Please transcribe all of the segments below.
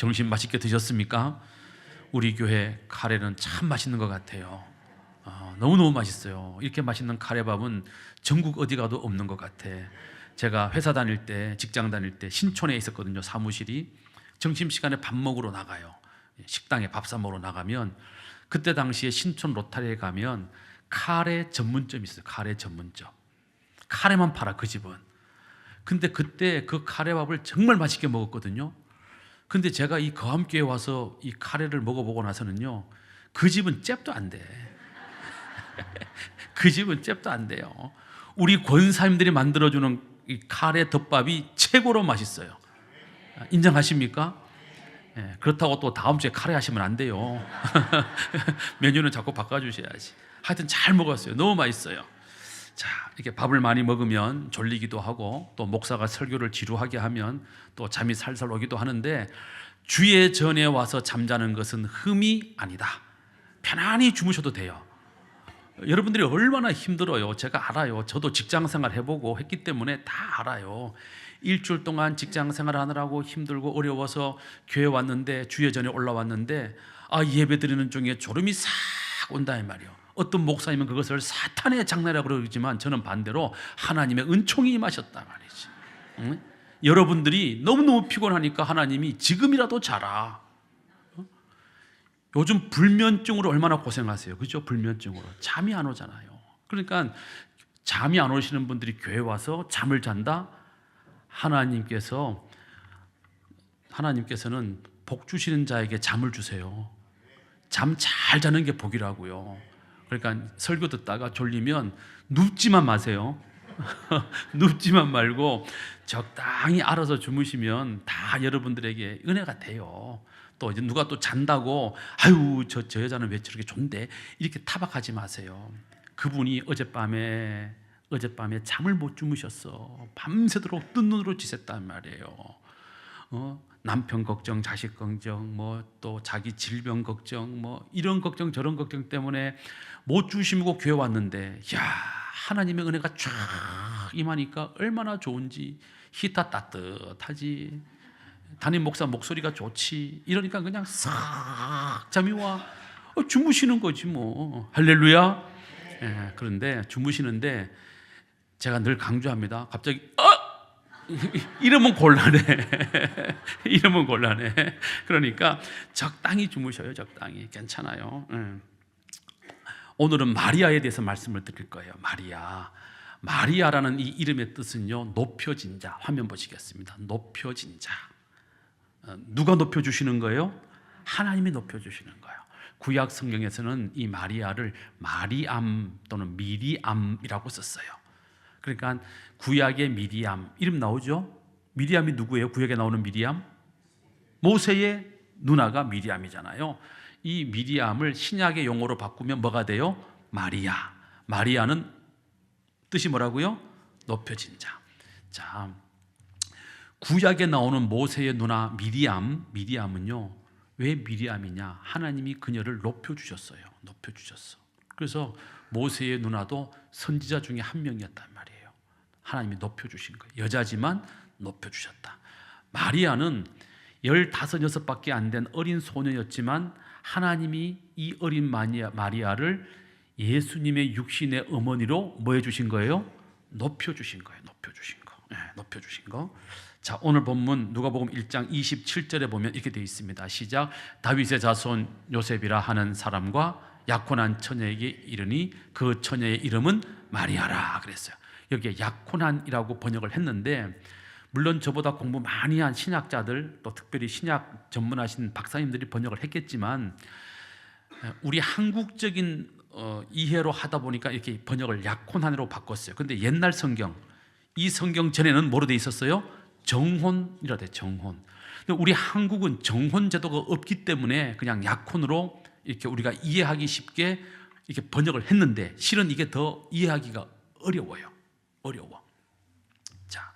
점심 맛있게 드셨습니까? 우리 교회 카레는 참 맛있는 것 같아요. 너무너무 맛있어요. 이렇게 맛있는 카레밥은 전국 어디 가도 없는 것 같아. 제가 회사 다닐 때, 직장 다닐 때 신촌에 있었거든요. 사무실이. 점심시간에 밥 먹으러 나가요. 식당에 밥 사 먹으러 나가면 그때 당시에 신촌 로타리에 가면 카레 전문점이 있어요. 카레 전문점. 카레만 팔아, 그 집은. 근데 그때 그 카레밥을 정말 맛있게 먹었거든요. 근데 제가 이 거함교회 와서 이 카레를 먹어보고 나서는요, 그 집은 잽도 안 돼. 그 집은 잽도 안 돼요. 우리 권사님들이 만들어주는 이 카레 덮밥이 최고로 맛있어요. 인정하십니까? 예, 그렇다고 또 다음 주에 카레 하시면 안 돼요. 메뉴는 자꾸 바꿔주셔야지. 하여튼 잘 먹었어요. 너무 맛있어요. 자, 이렇게 밥을 많이 먹으면 졸리기도 하고 또 목사가 설교를 지루하게 하면 또 잠이 살살 오기도 하는데, 주의 전에 와서 잠자는 것은 흠이 아니다. 편안히 주무셔도 돼요. 여러분들이 얼마나 힘들어요. 제가 알아요. 저도 직장생활 해보고 했기 때문에 다 알아요. 일주일 동안 직장생활 하느라고 힘들고 어려워서 교회 왔는데, 주의 전에 올라왔는데 예배 드리는 중에 졸음이 싹 온다 이 말이에요. 어떤 목사님은 그것을 사탄의 장난이라고 그러지만 저는 반대로 하나님의 은총이 임하셨다 말이지. 응? 여러분들이 너무너무 피곤하니까 하나님이 지금이라도 자라. 요즘 불면증으로 얼마나 고생하세요. 그죠? 불면증으로 잠이 안 오잖아요. 그러니까 잠이 안 오시는 분들이 교회 와서 잠을 잔다? 하나님께서는 복 주시는 자에게 잠을 주세요. 잠 잘 자는 게 복이라고요. 그러니까 설교 듣다가 졸리면 눕지만 마세요. 눕지만 말고 적당히 알아서 주무시면 다 여러분들에게 은혜가 돼요. 또 이제 누가 또 잔다고 아유 저 여자는 왜 저렇게 좋은데 이렇게 타박하지 마세요. 그분이 어젯밤에 잠을 못 주무셨어. 밤새도록 뜬 눈으로 지샜단 말이에요. 남편 걱정, 자식 걱정, 뭐 또 자기 질병 걱정, 뭐 이런 걱정 저런 걱정 때문에 못 주시고 교회 왔는데, 야, 하나님의 은혜가 쫙 임하니까 얼마나 좋은지. 히타 따뜻하지. 담임 목사 목소리가 좋지. 이러니까 그냥 싹 잠이 와. 주무시는 거지 뭐. 할렐루야. 예, 그런데 주무시는데 제가 늘 강조합니다. 갑자기 이러면 곤란해. 이러면 곤란해. 그러니까 적당히 주무셔요. 적당히. 괜찮아요. 오늘은 마리아에 대해서 말씀을 드릴 거예요. 마리아라는 이 이름의 뜻은요, 높여진 자. 화면 보시겠습니다. 높여진 자. 누가 높여주시는 거예요? 하나님이 높여주시는 거예요. 구약 성경에서는 이 마리아를 마리암 또는 미리암이라고 썼어요. 그러니까 구약의 미리암 이름 나오죠? 미리암이 누구예요? 구약에 나오는 미리암? 모세의 누나가 미리암이잖아요. 이 미리암을 신약의 용어로 바꾸면 뭐가 돼요? 마리아. 마리아는 뜻이 뭐라고요? 높여진 자. 자, 구약에 나오는 모세의 누나 미리암은요, 왜 미리암이냐? 하나님이 그녀를 높여주셨어요. 높여주셨어. 그래서 모세의 누나도 선지자 중에 한 명이었단 말이에요. 하나님이 높여주신 거예요. 여자지만 높여주셨다. 마리아는 15, 16밖에 안 된 어린 소녀였지만 하나님이 이 어린 마리아를 예수님의 육신의 어머니로 뭐 해주신 거예요? 높여주신 거예요. 높여주신 거. 네, 높여주신 거. 자, 오늘 본문 누가복음 1장 27절에 보면 이렇게 되어 있습니다. 시작. 다윗의 자손 요셉이라 하는 사람과 약혼한 처녀에게 이르니 그 처녀의 이름은 마리아라 그랬어요. 여기에 약혼한이라고 번역을 했는데, 물론 저보다 공부 많이 한 신학자들, 또 특별히 신약 전문하신 박사님들이 번역을 했겠지만, 우리 한국적인 이해로 하다 보니까 이렇게 번역을 약혼한으로 바꿨어요. 근데 옛날 성경, 이 성경 전에는 뭐로 돼 있었어요? 정혼이라 돼. 정혼. 우리 한국은 정혼 제도가 없기 때문에 그냥 약혼으로 이렇게 우리가 이해하기 쉽게 이렇게 번역을 했는데, 실은 이게 더 이해하기가 어려워요. 자,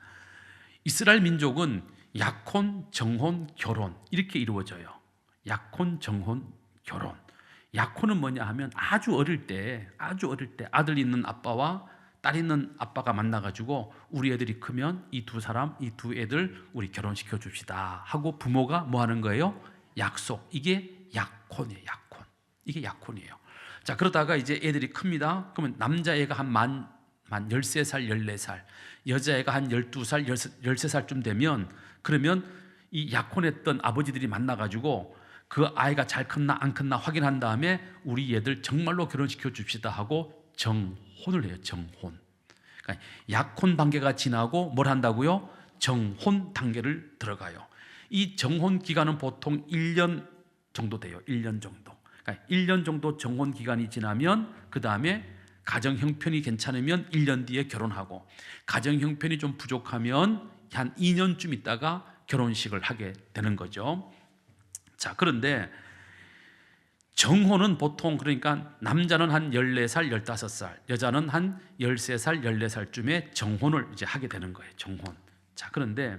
이스라엘 민족은 약혼, 정혼, 결혼 이렇게 이루어져요. 약혼, 정혼, 결혼. 약혼은 뭐냐 하면 아주 어릴 때 아들 있는 아빠와 딸 있는 아빠가 만나가지고 우리 애들이 크면 이 두 사람, 이 두 애들 우리 결혼시켜 줍시다 하고 부모가 뭐 하는 거예요? 약속. 이게 약혼이에요. 약혼. 이게 약혼이에요. 자, 그러다가 이제 애들이 큽니다. 그러면 남자애가 한 만 13살, 14살, 여자애가 한 12살, 13살쯤 되면, 그러면 이 약혼했던 아버지들이 만나가지고 그 아이가 잘 컸나 안 컸나 확인한 다음에 우리 애들 정말로 결혼시켜 줍시다 하고 정혼을 해요. 정혼. 그러니까 약혼 단계가 지나고 뭘 한다고요? 정혼 단계를 들어가요. 이 정혼 기간은 보통 1년 정도 돼요. 1년 정도. 그러니까 1년 정도 정혼 기간이 지나면 그 다음에 가정 형편이 괜찮으면 1년 뒤에 결혼하고, 가정 형편이 좀 부족하면 한 2년쯤 있다가 결혼식을 하게 되는 거죠. 자, 그런데 정혼은 보통, 그러니까 남자는 한 14살, 15살, 여자는 한 13살, 14살쯤에 정혼을 이제 하게 되는 거예요. 정혼. 자, 그런데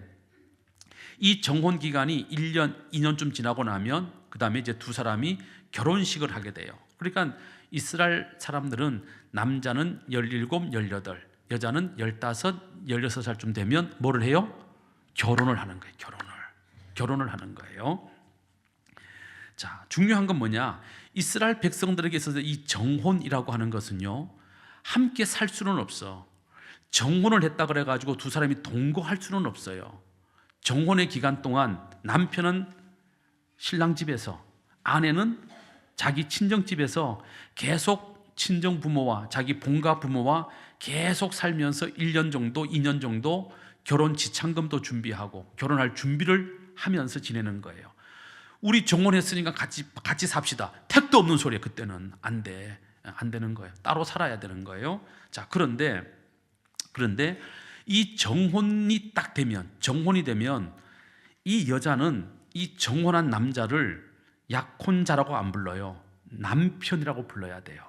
이 정혼 기간이 1년, 2년쯤 지나고 나면 그 다음에 이제 두 사람이 결혼식을 하게 돼요. 그러니까 이스라엘 사람들은 남자는 17, 18, 여자는 15, 16살쯤 되면 뭐를 해요? 결혼을 하는 거예요. 결혼을 하는 거예요. 자, 중요한 건 뭐냐? 이스라엘 백성들에게 있어서 이 정혼이라고 하는 것은요, 함께 살 수는 없어. 정혼을 했다 그래가지고 두 사람이 동거할 수는 없어요. 정혼의 기간 동안 남편은 신랑 집에서, 아내는 자기 친정 집에서 계속 친정 부모와 자기 본가 부모와 계속 살면서 1년 정도, 2년 정도 결혼 지참금도 준비하고 결혼할 준비를 하면서 지내는 거예요. 우리 정혼했으니까 같이 삽시다. 택도 없는 소리예요. 그때는 안 되는 거예요. 따로 살아야 되는 거예요. 자, 그런데 이 정혼이 딱 되면, 정혼이 되면 이 여자는 이 정혼한 남자를 약혼자라고 안 불러요. 남편이라고 불러야 돼요.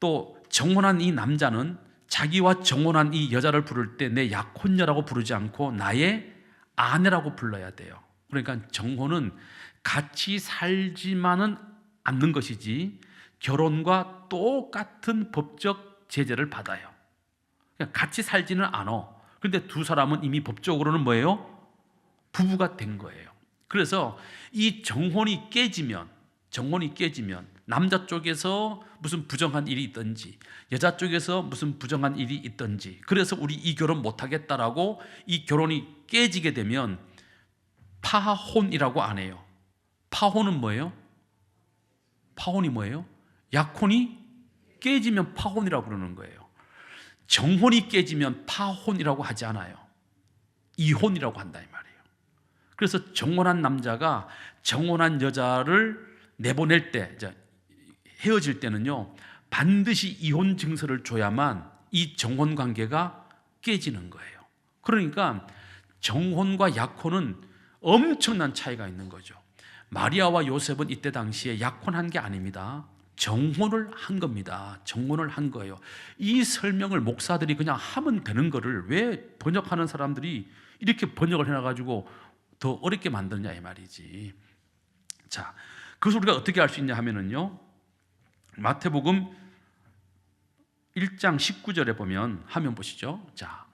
또 정혼한 이 남자는 자기와 정혼한 이 여자를 부를 때 내 약혼녀라고 부르지 않고 나의 아내라고 불러야 돼요. 그러니까 정혼은 같이 살지만은 않는 것이지 결혼과 똑같은 법적 제재를 받아요. 그러니까 같이 살지는 않아. 그런데 두 사람은 이미 법적으로는 뭐예요? 부부가 된 거예요. 그래서 이 정혼이 깨지면 남자 쪽에서 무슨 부정한 일이 있든지 여자 쪽에서 무슨 부정한 일이 있든지, 그래서 우리 이 결혼 못하겠다라고 이 결혼이 깨지게 되면 파혼이라고 안 해요. 파혼은 뭐예요? 파혼이 뭐예요? 약혼이 깨지면 파혼이라고 부르는 거예요. 정혼이 깨지면 파혼이라고 하지 않아요. 이혼이라고 한다 이 말이에요. 그래서 정혼한 남자가 정혼한 여자를 내보낼 때, 헤어질 때는요, 반드시 이혼 증서를 줘야만 이 정혼 관계가 깨지는 거예요. 그러니까 정혼과 약혼은 엄청난 차이가 있는 거죠. 마리아와 요셉은 이때 당시에 약혼한 게 아닙니다. 정혼을 한 겁니다. 정혼을 한 거예요. 이 설명을 목사들이 그냥 하면 되는 거를 왜 번역하는 사람들이 이렇게 번역을 해놔가지고 더 어렵게 만드냐 이 말이지. 자, 그것을 우리가 어떻게 알 수 있냐 하면은요, 마태복음 1장 19절에 보면, 화면 보시죠. 자,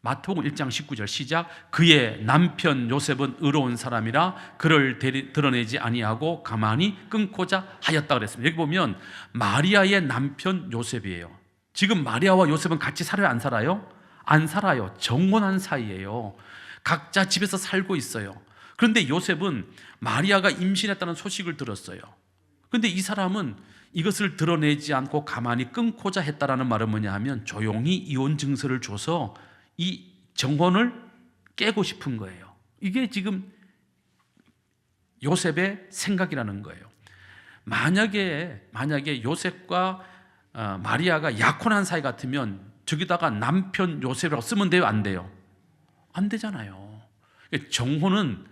마태복음 1장 19절 시작. 그의 남편 요셉은 의로운 사람이라 그를 드러내지 아니하고 가만히 끊고자 하였다 그랬습니다. 여기 보면 마리아의 남편 요셉이에요. 지금 마리아와 요셉은 같이 살아요, 안 살아요? 안 살아요. 정혼한 사이예요. 각자 집에서 살고 있어요. 그런데 요셉은 마리아가 임신했다는 소식을 들었어요. 그런데 이 사람은 이것을 드러내지 않고 가만히 끊고자 했다라는 말은 뭐냐 하면 조용히 이혼 증서를 줘서 이 정혼을 깨고 싶은 거예요. 이게 지금 요셉의 생각이라는 거예요. 만약에 요셉과 마리아가 약혼한 사이 같으면 저기다가 남편 요셉이라고 쓰면 돼요, 안 돼요? 안 되잖아요. 정혼은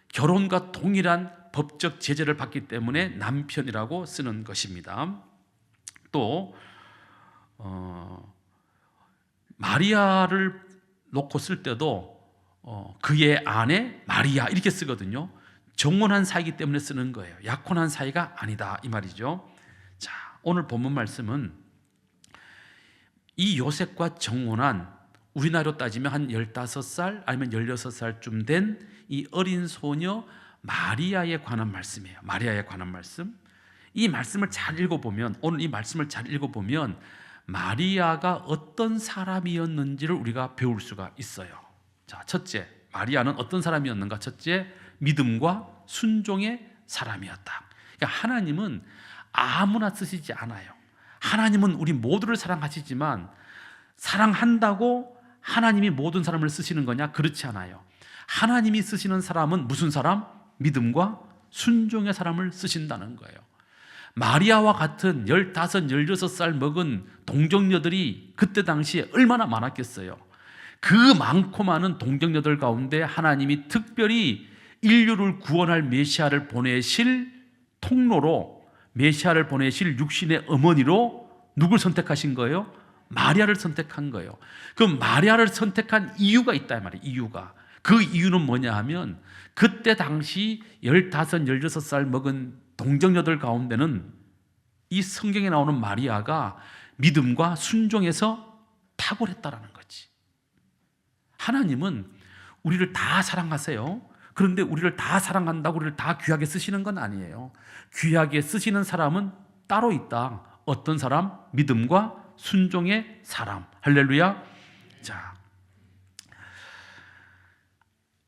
결혼과 동일한 법적 제재를 받기 때문에 남편이라고 쓰는 것입니다. 또 마리아를 놓고 쓸 때도 그의 아내 마리아 이렇게 쓰거든요. 정혼한 사이기 때문에 쓰는 거예요. 약혼한 사이가 아니다 이 말이죠. 자, 오늘 본문 말씀은 이 요셉과 정혼한 우리나라로 따지면 한 15살 아니면 16살쯤 된 이 어린 소녀 마리아에 관한 말씀이에요. 마리아에 관한 말씀. 이 말씀을 잘 읽어보면, 오늘 이 말씀을 잘 읽어보면 마리아가 어떤 사람이었는지를 우리가 배울 수가 있어요. 자, 첫째, 마리아는 어떤 사람이었는가? 첫째, 믿음과 순종의 사람이었다. 그러니까 하나님은 아무나 쓰시지 않아요. 하나님은 우리 모두를 사랑하시지만 사랑한다고 하나님이 모든 사람을 쓰시는 거냐? 그렇지 않아요. 하나님이 쓰시는 사람은 무슨 사람? 믿음과 순종의 사람을 쓰신다는 거예요. 마리아와 같은 15, 16살 먹은 동정녀들이 그때 당시에 얼마나 많았겠어요. 그 많고 많은 동정녀들 가운데 하나님이 특별히 인류를 구원할 메시아를 보내실 통로로, 메시아를 보내실 육신의 어머니로 누굴 선택하신 거예요? 마리아를 선택한 거예요. 그 마리아를 선택한 이유가 있다 말이에요. 이유가. 그 이유는 뭐냐 하면 그때 당시 15, 16살 먹은 동정녀들 가운데는 이 성경에 나오는 마리아가 믿음과 순종에서 탁월했다라는 거지. 하나님은 우리를 다 사랑하세요. 그런데 우리를 다 사랑한다고 우리를 다 귀하게 쓰시는 건 아니에요. 귀하게 쓰시는 사람은 따로 있다. 어떤 사람? 믿음과 순종의 사람. 할렐루야. 자,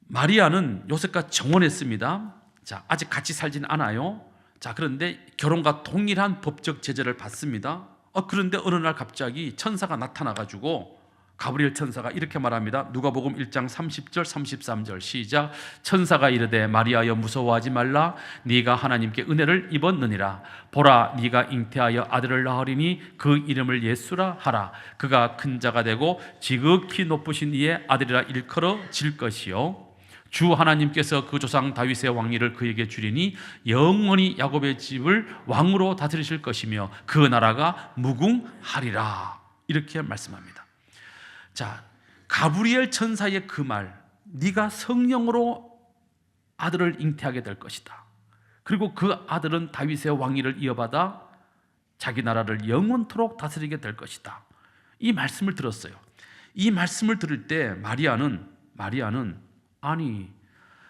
마리아는 요셉과 정혼했습니다. 자, 아직 같이 살진 않아요. 자, 그런데 결혼과 동일한 법적 제재를 받습니다. 그런데 어느 날 갑자기 천사가 나타나가지고 가브리엘 천사가 이렇게 말합니다. 누가복음 1장 30절 33절 시작. 천사가 이르되 마리아여 무서워하지 말라. 네가 하나님께 은혜를 입었느니라. 보라 네가 잉태하여 아들을 낳으리니 그 이름을 예수라 하라. 그가 큰 자가 되고 지극히 높으신 이의 아들이라 일컬어질 것이요 주 하나님께서 그 조상 다윗의 왕위를 그에게 주리니 영원히 야곱의 집을 왕으로 다스리실 것이며 그 나라가 무궁하리라. 이렇게 말씀합니다. 자, 가브리엘 천사의 그 말, 네가 성령으로 아들을 잉태하게 될 것이다. 그리고 그 아들은 다윗의 왕위를 이어받아 자기 나라를 영원토록 다스리게 될 것이다. 이 말씀을 들었어요. 이 말씀을 들을 때 마리아는 아니,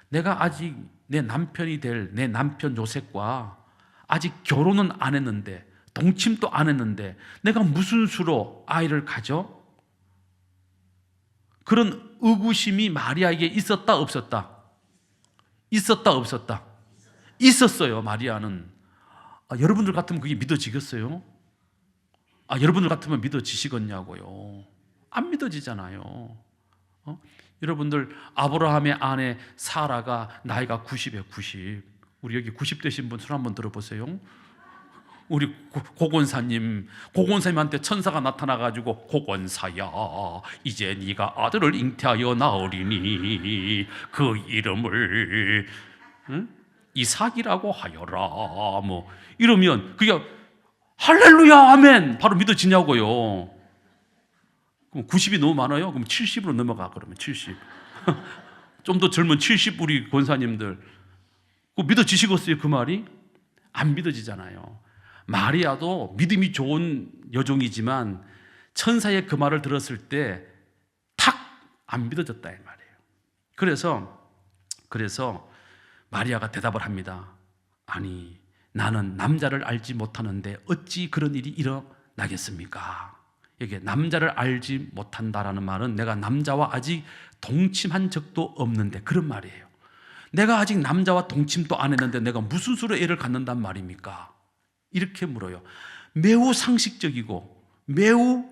내가 아직 내 남편이 될 내 남편 요셉과 아직 결혼은 안 했는데, 동침도 안 했는데 내가 무슨 수로 아이를 가져? 그런 의구심이 마리아에게 있었다 없었다? 있었다 없었다? 있었어요. 마리아는. 여러분들 같으면 그게 믿어지겠어요? 여러분들 같으면 믿어지시겠냐고요? 안 믿어지잖아요. 여러분들 아브라함의 아내 사라가 나이가 90이에요. 90. 우리 여기 90 되신 분 손 한번 들어보세요. 우리 고건사님한테 천사가 나타나가지고 고건사야 이제 네가 아들을 잉태하여 낳으리니 그 이름을 이삭이라고 하여라 뭐 이러면 그게 할렐루야 아멘 바로 믿어지냐고요. 그럼 90이 너무 많아요? 그럼 70으로 넘어가. 그러면 70 좀 더 젊은 70 우리 권사님들 믿어지시겠어요? 그 말이? 안 믿어지잖아요. 마리아도 믿음이 좋은 여종이지만 천사의 그 말을 들었을 때 탁 안 믿어졌다 이 말이에요. 그래서 마리아가 대답을 합니다. 아니, 나는 남자를 알지 못하는데 어찌 그런 일이 일어나겠습니까? 이게 남자를 알지 못한다라는 말은 내가 남자와 아직 동침한 적도 없는데 그런 말이에요. 내가 아직 남자와 동침도 안 했는데 내가 무슨 수로 애를 갖는단 말입니까? 이렇게 물어요. 매우 상식적이고 매우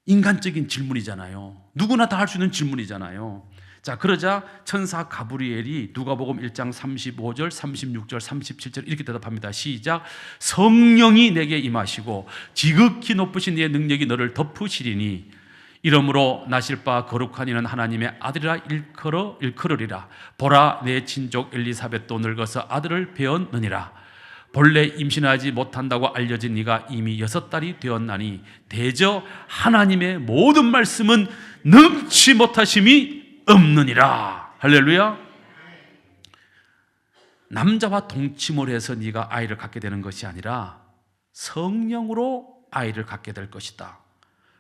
인간적인 질문이잖아요. 누구나 다 할 수 있는 질문이잖아요. 자, 그러자 천사 가브리엘이 누가복음 1장 35절, 36절, 37절 이렇게 대답합니다. 시작. 성령이 내게 임하시고 지극히 높으신 이의 능력이 너를 덮으시리니 이러므로 나실 바 거룩한 이는 하나님의 아들이라 일컬으리라. 보라 내 친족 엘리사벳도 늙어서 아들을 배었느니라. 본래 임신하지 못한다고 알려진 네가 이미 6달이 되었나니 대저 하나님의 모든 말씀은 능치 못하심이 없느니라. 할렐루야. 남자와 동침을 해서 네가 아이를 갖게 되는 것이 아니라 성령으로 아이를 갖게 될 것이다.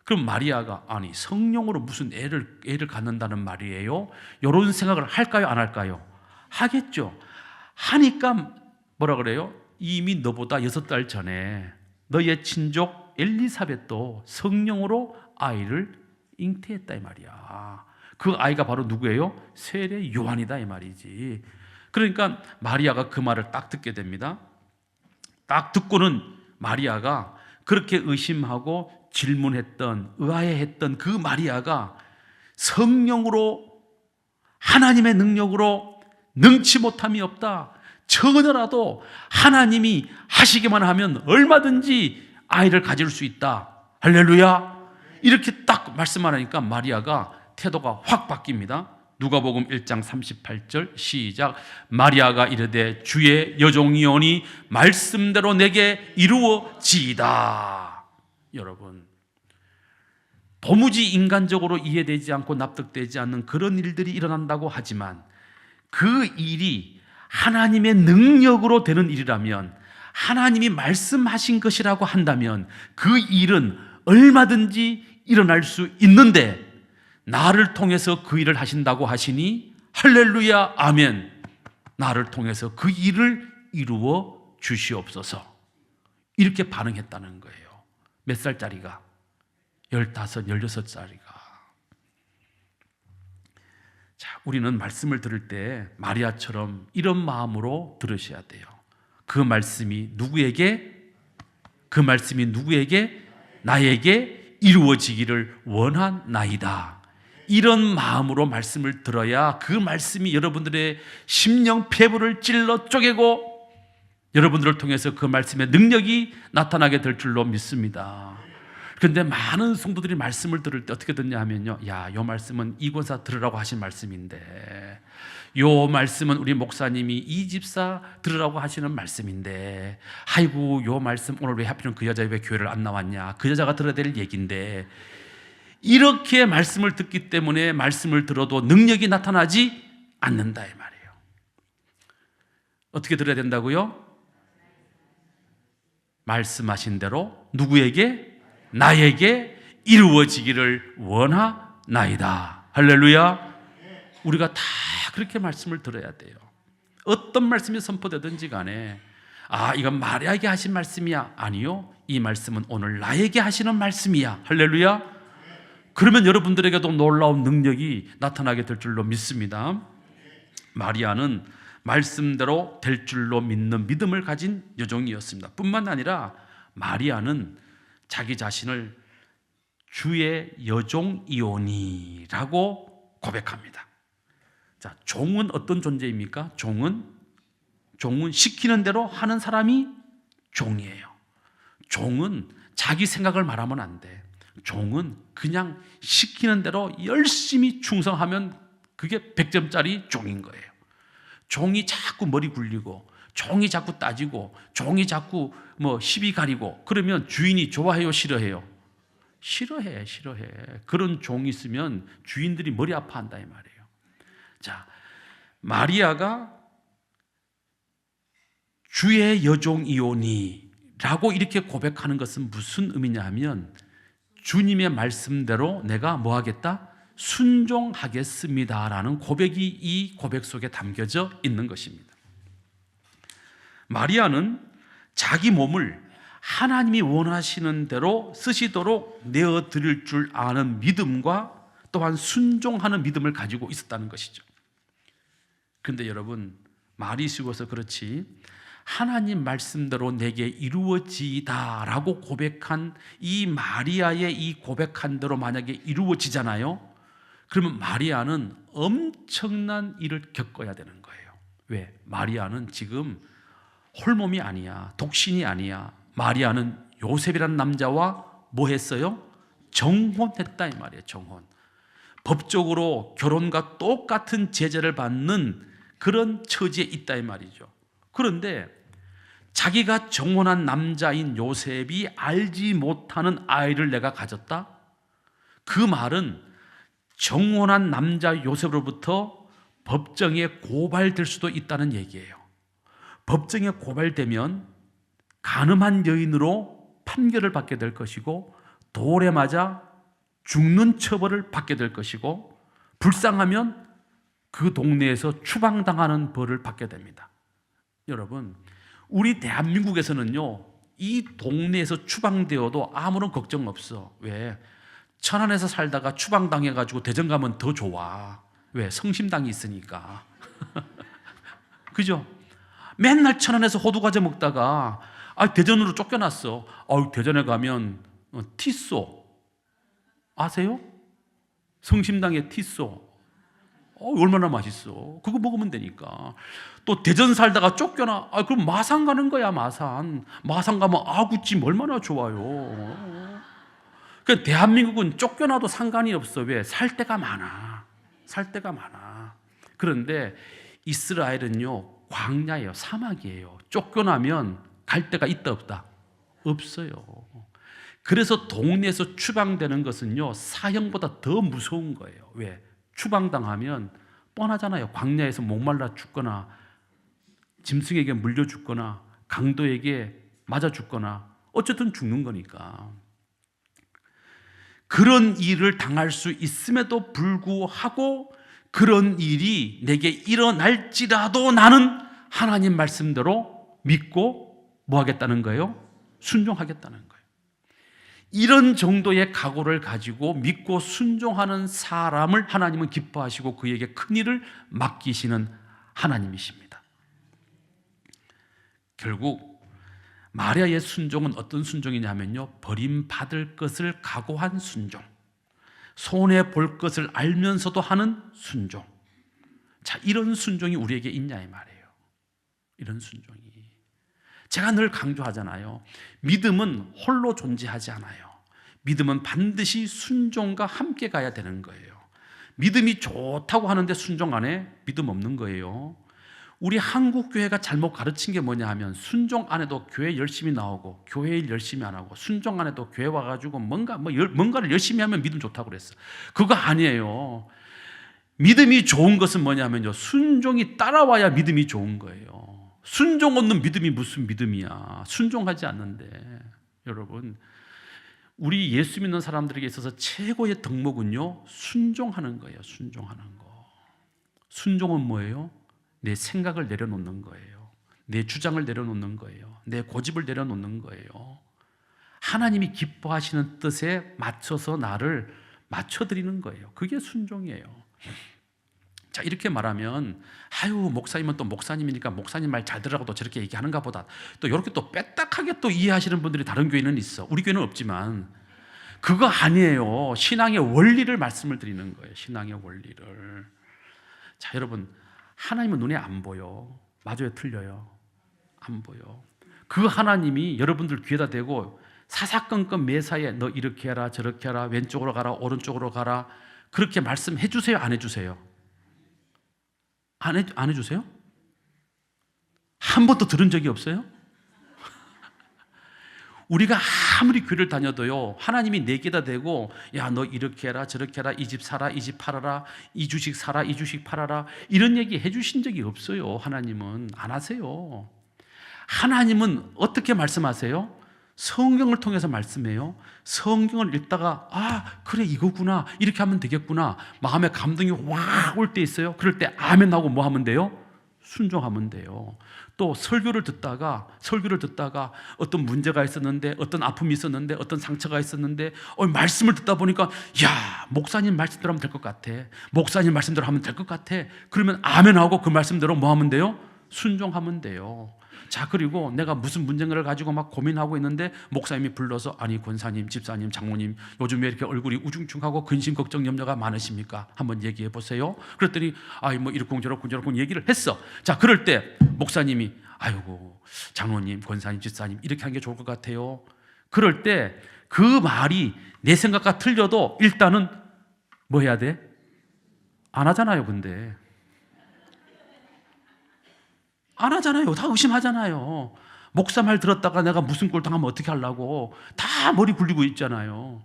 그럼 마리아가 아니 성령으로 무슨 애를 갖는다는 말이에요? 이런 생각을 할까요? 안 할까요? 하겠죠. 하니까 뭐라 그래요? 이미 너보다 6달 전에 너의 친족 엘리사벳도 성령으로 아이를 잉태했다 이 말이야. 그 아이가 바로 누구예요? 세례 요한이다 이 말이지. 그러니까 마리아가 그 말을 딱 듣게 됩니다. 딱 듣고는 마리아가 그렇게 의심하고 질문했던, 의아해했던 그 마리아가 성령으로, 하나님의 능력으로 능치 못함이 없다, 전혀라도 하나님이 하시기만 하면 얼마든지 아이를 가질 수 있다, 할렐루야, 이렇게 딱 말씀하니까 마리아가 태도가 확 바뀝니다. 누가복음 1장 38절 시작. 마리아가 이르되 주의 여종이오니 말씀대로 내게 이루어지이다. 여러분, 도무지 인간적으로 이해되지 않고 납득되지 않는 그런 일들이 일어난다고 하지만 그 일이 하나님의 능력으로 되는 일이라면, 하나님이 말씀하신 것이라고 한다면 그 일은 얼마든지 일어날 수 있는데, 나를 통해서 그 일을 하신다고 하시니 할렐루야 아멘, 나를 통해서 그 일을 이루어 주시옵소서, 이렇게 반응했다는 거예요. 몇 살짜리가? 15, 16살짜리가. 자, 우리는 말씀을 들을 때 마리아처럼 이런 마음으로 들으셔야 돼요. 그 말씀이 누구에게? 나에게 이루어지기를 원하나이다. 이런 마음으로 말씀을 들어야 그 말씀이 여러분들의 심령 폐부를 찔러 쪼개고 여러분들을 통해서 그 말씀의 능력이 나타나게 될 줄로 믿습니다. 그런데 많은 성도들이 말씀을 들을 때 어떻게 듣냐 하면요, 야, 요 말씀은 이 권사 들으라고 하신 말씀인데, 요 말씀은 우리 목사님이 이 집사 들으라고 하시는 말씀인데, 아이고 요 말씀 오늘 왜 하필은 그 여자 왜 교회를 안 나왔냐, 그 여자가 들어야 될 얘기인데, 이렇게 말씀을 듣기 때문에 말씀을 들어도 능력이 나타나지 않는다 이 말이에요. 어떻게 들어야 된다고요? 말씀하신 대로 누구에게? 나에게 이루어지기를 원하나이다. 할렐루야. 우리가 다 그렇게 말씀을 들어야 돼요. 어떤 말씀이 선포되든지 간에, 아, 이건 마리아에게 하신 말씀이야. 아니요, 이 말씀은 오늘 나에게 하시는 말씀이야. 할렐루야. 그러면 여러분들에게도 놀라운 능력이 나타나게 될 줄로 믿습니다. 마리아는 말씀대로 될 줄로 믿는 믿음을 가진 여종이었습니다. 뿐만 아니라 마리아는 자기 자신을 주의 여종이오니라고 고백합니다. 자, 종은 어떤 존재입니까? 종은 시키는 대로 하는 사람이 종이에요. 종은 자기 생각을 말하면 안 돼. 종은 그냥 시키는 대로 열심히 충성하면 그게 100점짜리 종인 거예요. 종이 자꾸 머리 굴리고, 종이 자꾸 따지고, 종이 자꾸 시비 가리고 그러면 주인이 좋아해요, 싫어해요? 싫어해. 그런 종이 있으면 주인들이 머리 아파한다 이 말이에요. 자, 마리아가 주의 여종이오니 라고 이렇게 고백하는 것은 무슨 의미냐 하면, 주님의 말씀대로 내가 뭐 하겠다? 순종하겠습니다 라는 고백이 이 고백 속에 담겨져 있는 것입니다. 마리아는 자기 몸을 하나님이 원하시는 대로 쓰시도록 내어드릴 줄 아는 믿음과 또한 순종하는 믿음을 가지고 있었다는 것이죠. 그런데 여러분, 말이 쉬워서 그렇지 하나님 말씀대로 내게 이루어지다 라고 고백한 이 마리아의 이 고백한 대로 만약에 이루어지잖아요. 그러면 마리아는 엄청난 일을 겪어야 되는 거예요. 왜? 마리아는 지금 홀몸이 아니야, 독신이 아니야. 마리아는 요셉이라는 남자와 뭐 했어요? 정혼했다 이 말이에요. 정혼. 법적으로 결혼과 똑같은 제재를 받는 그런 처지에 있다 이 말이죠. 그런데 자기가 정혼한 남자인 요셉이 알지 못하는 아이를 내가 가졌다? 그 말은 정혼한 남자 요셉으로부터 법정에 고발될 수도 있다는 얘기예요. 법정에 고발되면 간음한 여인으로 판결을 받게 될 것이고 돌에 맞아 죽는 처벌을 받게 될 것이고 불쌍하면 그 동네에서 추방당하는 벌을 받게 됩니다. 여러분, 우리 대한민국에서는요, 이 동네에서 추방되어도 아무런 걱정 없어. 왜? 천안에서 살다가 추방당해가지고 대전 가면 더 좋아. 왜? 성심당이 있으니까. 그죠? 맨날 천안에서 호두과자 먹다가 대전으로 쫓겨났어. 대전에 가면 티쏘 아세요? 성심당의 티쏘 얼마나 맛있어. 그거 먹으면 되니까. 또 대전 살다가 쫓겨나. 그럼 마산 가는 거야. 마산 가면 아구찜 얼마나 좋아요. 그러니까 대한민국은 쫓겨나도 상관이 없어. 왜? 살 데가 많아. 그런데 이스라엘은요, 광야예요. 사막이에요. 쫓겨나면 갈 데가 있다 없다? 없어요. 그래서 동네에서 추방되는 것은요, 사형보다 더 무서운 거예요. 왜? 추방당하면 뻔하잖아요. 광야에서 목말라 죽거나 짐승에게 물려 죽거나 강도에게 맞아 죽거나 어쨌든 죽는 거니까. 그런 일을 당할 수 있음에도 불구하고 그런 일이 내게 일어날지라도 나는 하나님 말씀대로 믿고 뭐 하겠다는 거예요? 순종하겠다는 거예요. 이런 정도의 각오를 가지고 믿고 순종하는 사람을 하나님은 기뻐하시고 그에게 큰 일을 맡기시는 하나님이십니다. 결국 마리아의 순종은 어떤 순종이냐면요, 버림받을 것을 각오한 순종, 손해볼 것을 알면서도 하는 순종. 자, 이런 순종이 우리에게 있냐 이 말이에요. 이런 순종이. 제가 늘 강조하잖아요. 믿음은 홀로 존재하지 않아요. 믿음은 반드시 순종과 함께 가야 되는 거예요. 믿음이 좋다고 하는데 순종 안 해? 믿음 없는 거예요. 우리 한국교회가 잘못 가르친 게 뭐냐 하면 순종 안 해도 교회 열심히 나오고 교회 일 열심히 안 하고 순종 안 해도 교회 와가지고 뭔가를 열심히 하면 믿음 좋다고 그랬어. 그거 아니에요. 믿음이 좋은 것은 뭐냐면요, 순종이 따라와야 믿음이 좋은 거예요. 순종 없는 믿음이 무슨 믿음이야. 순종하지 않는데. 여러분, 우리 예수 믿는 사람들에게 있어서 최고의 덕목은요, 순종하는 거예요. 순종하는 거. 순종은 뭐예요? 내 생각을 내려놓는 거예요. 내 주장을 내려놓는 거예요. 내 고집을 내려놓는 거예요. 하나님이 기뻐하시는 뜻에 맞춰서 나를 맞춰드리는 거예요. 그게 순종이에요. 자, 이렇게 말하면 목사님은 또 목사님이니까 목사님 말 잘 들으라고 또 저렇게 얘기하는가 보다. 또 이렇게 또 빼딱하게 또 이해하시는 분들이 다른 교회는 있어. 우리 교회는 없지만 그거 아니에요. 신앙의 원리를 말씀을 드리는 거예요. 신앙의 원리를. 자, 여러분, 하나님은 눈에 안 보여. 맞아요, 틀려요? 안 보여. 그 하나님이 여러분들 귀에다 대고 사사건건 매사에 너 이렇게 해라 저렇게 해라 왼쪽으로 가라 오른쪽으로 가라 그렇게 말씀해 주세요, 안 해주세요? 안 해주세요? 한 번도 들은 적이 없어요? 우리가 아무리 교회를 다녀도요, 하나님이 내게다 대고 야, 너 이렇게 해라 저렇게 해라 이 집 사라 이 집 팔아라 이 주식 사라 이 주식 팔아라 이런 얘기 해주신 적이 없어요. 하나님은 안 하세요. 하나님은 어떻게 말씀하세요? 성경을 통해서 말씀해요. 성경을 읽다가 그래 이거구나 이렇게 하면 되겠구나 마음에 감동이 확 올 때 있어요. 그럴 때 아멘 하고 뭐 하면 돼요? 순종하면 돼요. 또 설교를 듣다가 어떤 문제가 있었는데 어떤 아픔이 있었는데 어떤 상처가 있었는데 말씀을 듣다 보니까 야, 목사님 말씀대로 하면 될 것 같아. 목사님 말씀대로 하면 될 것 같아. 그러면 아멘 하고 그 말씀대로 뭐 하면 돼요? 순종하면 돼요. 자, 그리고 내가 무슨 문제를 가지고 막 고민하고 있는데 목사님이 불러서 아니 권사님, 집사님, 장모님 요즘 왜 이렇게 얼굴이 우중충하고 근심, 걱정, 염려가 많으십니까? 한번 얘기해 보세요. 그랬더니 뭐 이렇고 저렇고 얘기를 했어. 자, 그럴 때 목사님이 아이고 장로님, 권사님, 집사님 이렇게 하는 게 좋을 것 같아요. 그럴 때 그 말이 내 생각과 틀려도 일단은 뭐 해야 돼? 안 하잖아요. 근데 안 하잖아요. 다 의심하잖아요. 목사 말 들었다가 내가 무슨 꼴 당하면 어떻게 하려고 다 머리 굴리고 있잖아요.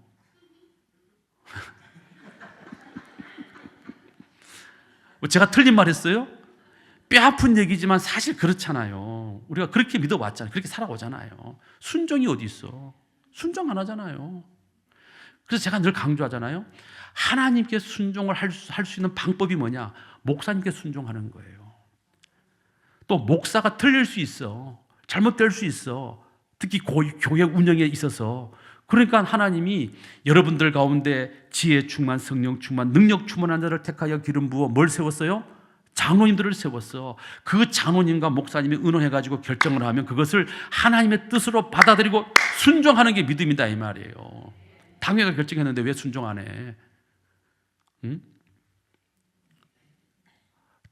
제가 틀린 말 했어요? 뼈 아픈 얘기지만 사실 그렇잖아요. 우리가 그렇게 믿어왔잖아요. 그렇게 살아오잖아요. 순종이 어디 있어? 순종 안 하잖아요. 그래서 제가 늘 강조하잖아요. 하나님께 순종을 할 수 있는 방법이 뭐냐? 목사님께 순종하는 거예요. 또 목사가 틀릴 수 있어. 잘못될 수 있어. 특히 교회 운영에 있어서. 그러니까 하나님이 여러분들 가운데 지혜 충만, 성령 충만, 능력 충만한 자를 택하여 기름 부어 뭘 세웠어요? 장로님들을 세웠어. 그 장로님과 목사님이 의논해가지고 결정을 하면 그것을 하나님의 뜻으로 받아들이고 순종하는 게 믿음이다 이 말이에요. 당회가 결정했는데 왜 순종 안 해? 응?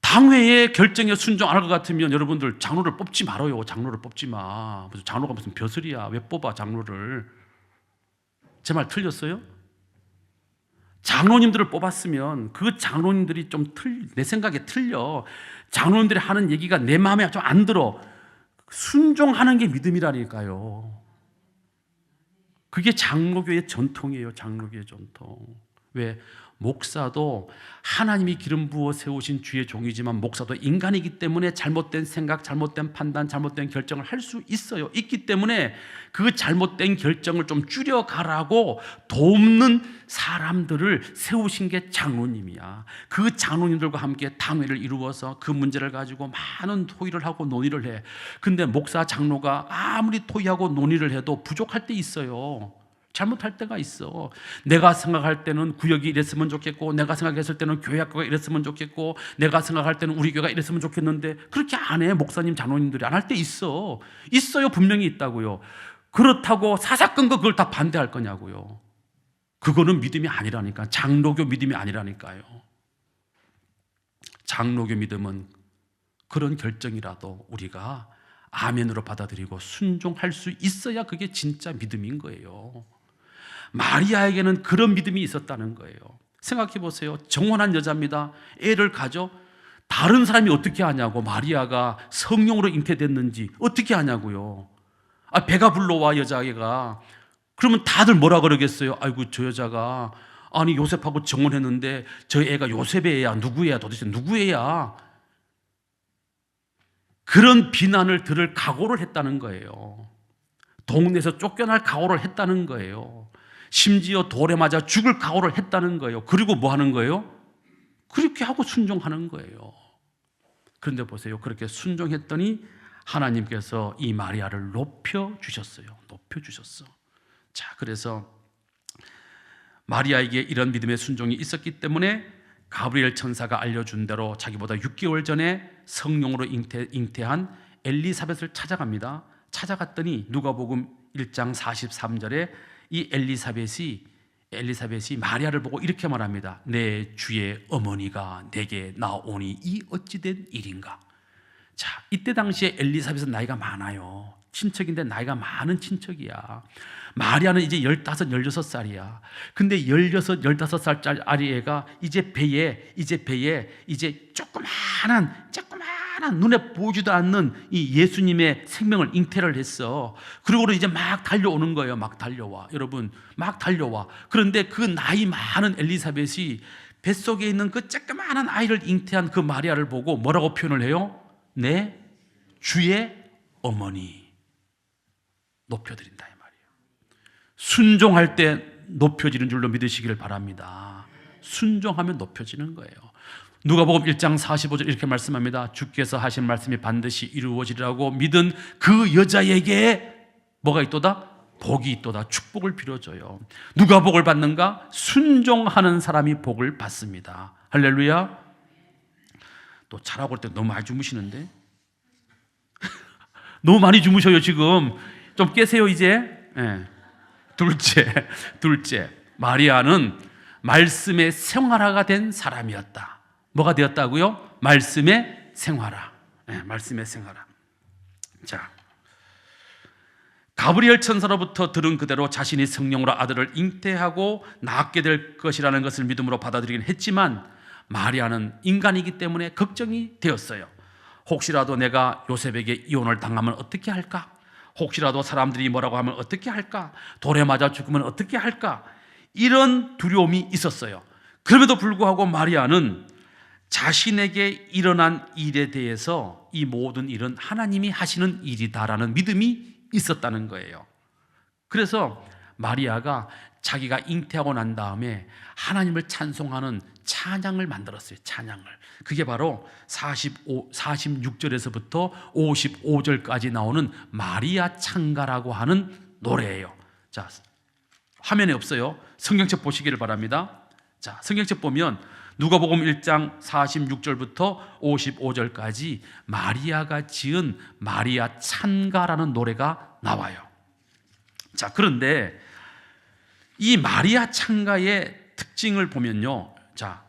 당회의 결정에 순종 안 할 것 같으면 여러분들 장로를 뽑지 말아요. 장로를 뽑지 마. 무슨 장로가 무슨 벼슬이야. 왜 뽑아 장로를? 제 말 틀렸어요? 장로님들을 뽑았으면 그 장로님들이 좀 내 생각에 틀려. 장로님들이 하는 얘기가 내 마음에 좀 안 들어. 순종하는 게 믿음이라니까요. 그게 장로교의 전통이에요. 장로교의 전통. 왜? 목사도 하나님이 기름 부어 세우신 주의 종이지만 목사도 인간이기 때문에 잘못된 생각, 잘못된 판단, 잘못된 결정을 할 수 있어요. 있기 때문에 그 잘못된 결정을 좀 줄여가라고 돕는 사람들을 세우신 게 장로님이야. 그 장로님들과 함께 당회를 이루어서 그 문제를 가지고 많은 토의를 하고 논의를 해. 근데 목사, 장로가 아무리 토의하고 논의를 해도 부족할 때 있어요. 잘못할 때가 있어. 내가 생각할 때는 구역이 이랬으면 좋겠고, 내가 생각했을 때는 교회 학교가 이랬으면 좋겠고, 내가 생각할 때는 우리 교회가 이랬으면 좋겠는데 그렇게 안 해. 목사님, 장로님들이 안 할 때 있어. 있어요. 분명히 있다고요. 그렇다고 사사건건 그걸 다 반대할 거냐고요. 그거는 믿음이 아니라니까. 장로교 믿음이 아니라니까요. 장로교 믿음은 그런 결정이라도 우리가 아멘으로 받아들이고 순종할 수 있어야 그게 진짜 믿음인 거예요. 마리아에게는 그런 믿음이 있었다는 거예요. 생각해 보세요. 정혼한 여자입니다. 애를 가져. 다른 사람이 어떻게 하냐고. 마리아가 성령으로 잉태됐는지 어떻게 하냐고요. 배가 불러와 여자애가. 그러면 다들 뭐라 그러겠어요? 아이고 저 여자가 아니 요셉하고 정혼했는데 저 애가 요셉의 애야. 누구 애야? 도대체 누구 애야? 그런 비난을 들을 각오를 했다는 거예요. 동네에서 쫓겨날 각오를 했다는 거예요. 심지어 돌에 맞아 죽을 각오를 했다는 거예요. 그리고 뭐 하는 거예요? 그렇게 하고 순종하는 거예요. 그런데 보세요. 그렇게 순종했더니 하나님께서 이 마리아를 높여주셨어요. 높여주셨어. 자, 그래서 마리아에게 이런 믿음의 순종이 있었기 때문에 가브리엘 천사가 알려준 대로 자기보다 6개월 전에 성령으로 잉태한 엘리사벳을 찾아갑니다. 찾아갔더니 누가복음 1장 43절에 이 엘리사벳이 마리아를 보고 이렇게 말합니다. 내 주의 어머니가 내게 나오니 이 어찌된 일인가. 자, 이때 당시에 엘리사벳은 나이가 많아요. 친척인데 나이가 많은 친척이야. 마리아는 이제 15, 16살이야. 근데 16, 15살짜리 아리애가 이제 배에 조그마한 눈에 보이지도 않는 이 예수님의 생명을 잉태를 했어. 그리고 이제 막 달려오는 거예요. 막 달려와. 여러분, 막 달려와. 그런데 그 나이 많은 엘리사벳이 뱃속에 있는 그 조그마한 아이를 잉태한 그 마리아를 보고 뭐라고 표현을 해요? 내 주의 어머니. 높여드린다 이 말이에요. 순종할 때 높여지는 줄로 믿으시기를 바랍니다. 순종하면 높여지는 거예요. 누가복음 1장 45절 이렇게 말씀합니다. 주께서 하신 말씀이 반드시 이루어지리라고 믿은 그 여자에게 뭐가 있도다? 복이 있도다. 축복을 빌어줘요. 누가 복을 받는가? 순종하는 사람이 복을 받습니다. 할렐루야. 또 자라고 올 때 너무 많이 주무시는데 너무 많이 주무셔요 지금. 좀 깨세요 이제. 네. 둘째 마리아는 말씀의 생활화가 된 사람이었다. 뭐가 되었다고요? 말씀의 생활화. 네, 말씀의 생활화. 자, 가브리엘 천사로부터 들은 그대로 자신이 성령으로 아들을 잉태하고 낳게 될 것이라는 것을 믿음으로 받아들이긴 했지만 마리아는 인간이기 때문에 걱정이 되었어요. 혹시라도 내가 요셉에게 이혼을 당하면 어떻게 할까? 혹시라도 사람들이 뭐라고 하면 어떻게 할까? 돌에 맞아 죽으면 어떻게 할까? 이런 두려움이 있었어요. 그럼에도 불구하고 마리아는 자신에게 일어난 일에 대해서 이 모든 일은 하나님이 하시는 일이다라는 믿음이 있었다는 거예요. 그래서 마리아가 자기가 잉태하고 난 다음에 하나님을 찬송하는 찬양을 만들었어요. 찬양을. 그게 바로 46절에서부터 55절까지 나오는 마리아 찬가라고 하는 노래예요. 자, 화면에 없어요. 성경책 보시기를 바랍니다. 자, 성경책 보면 누가복음 1장 46절부터 55절까지 마리아가 지은 마리아 찬가라는 노래가 나와요. 자, 그런데 이 마리아 찬가의 특징을 보면요. 자,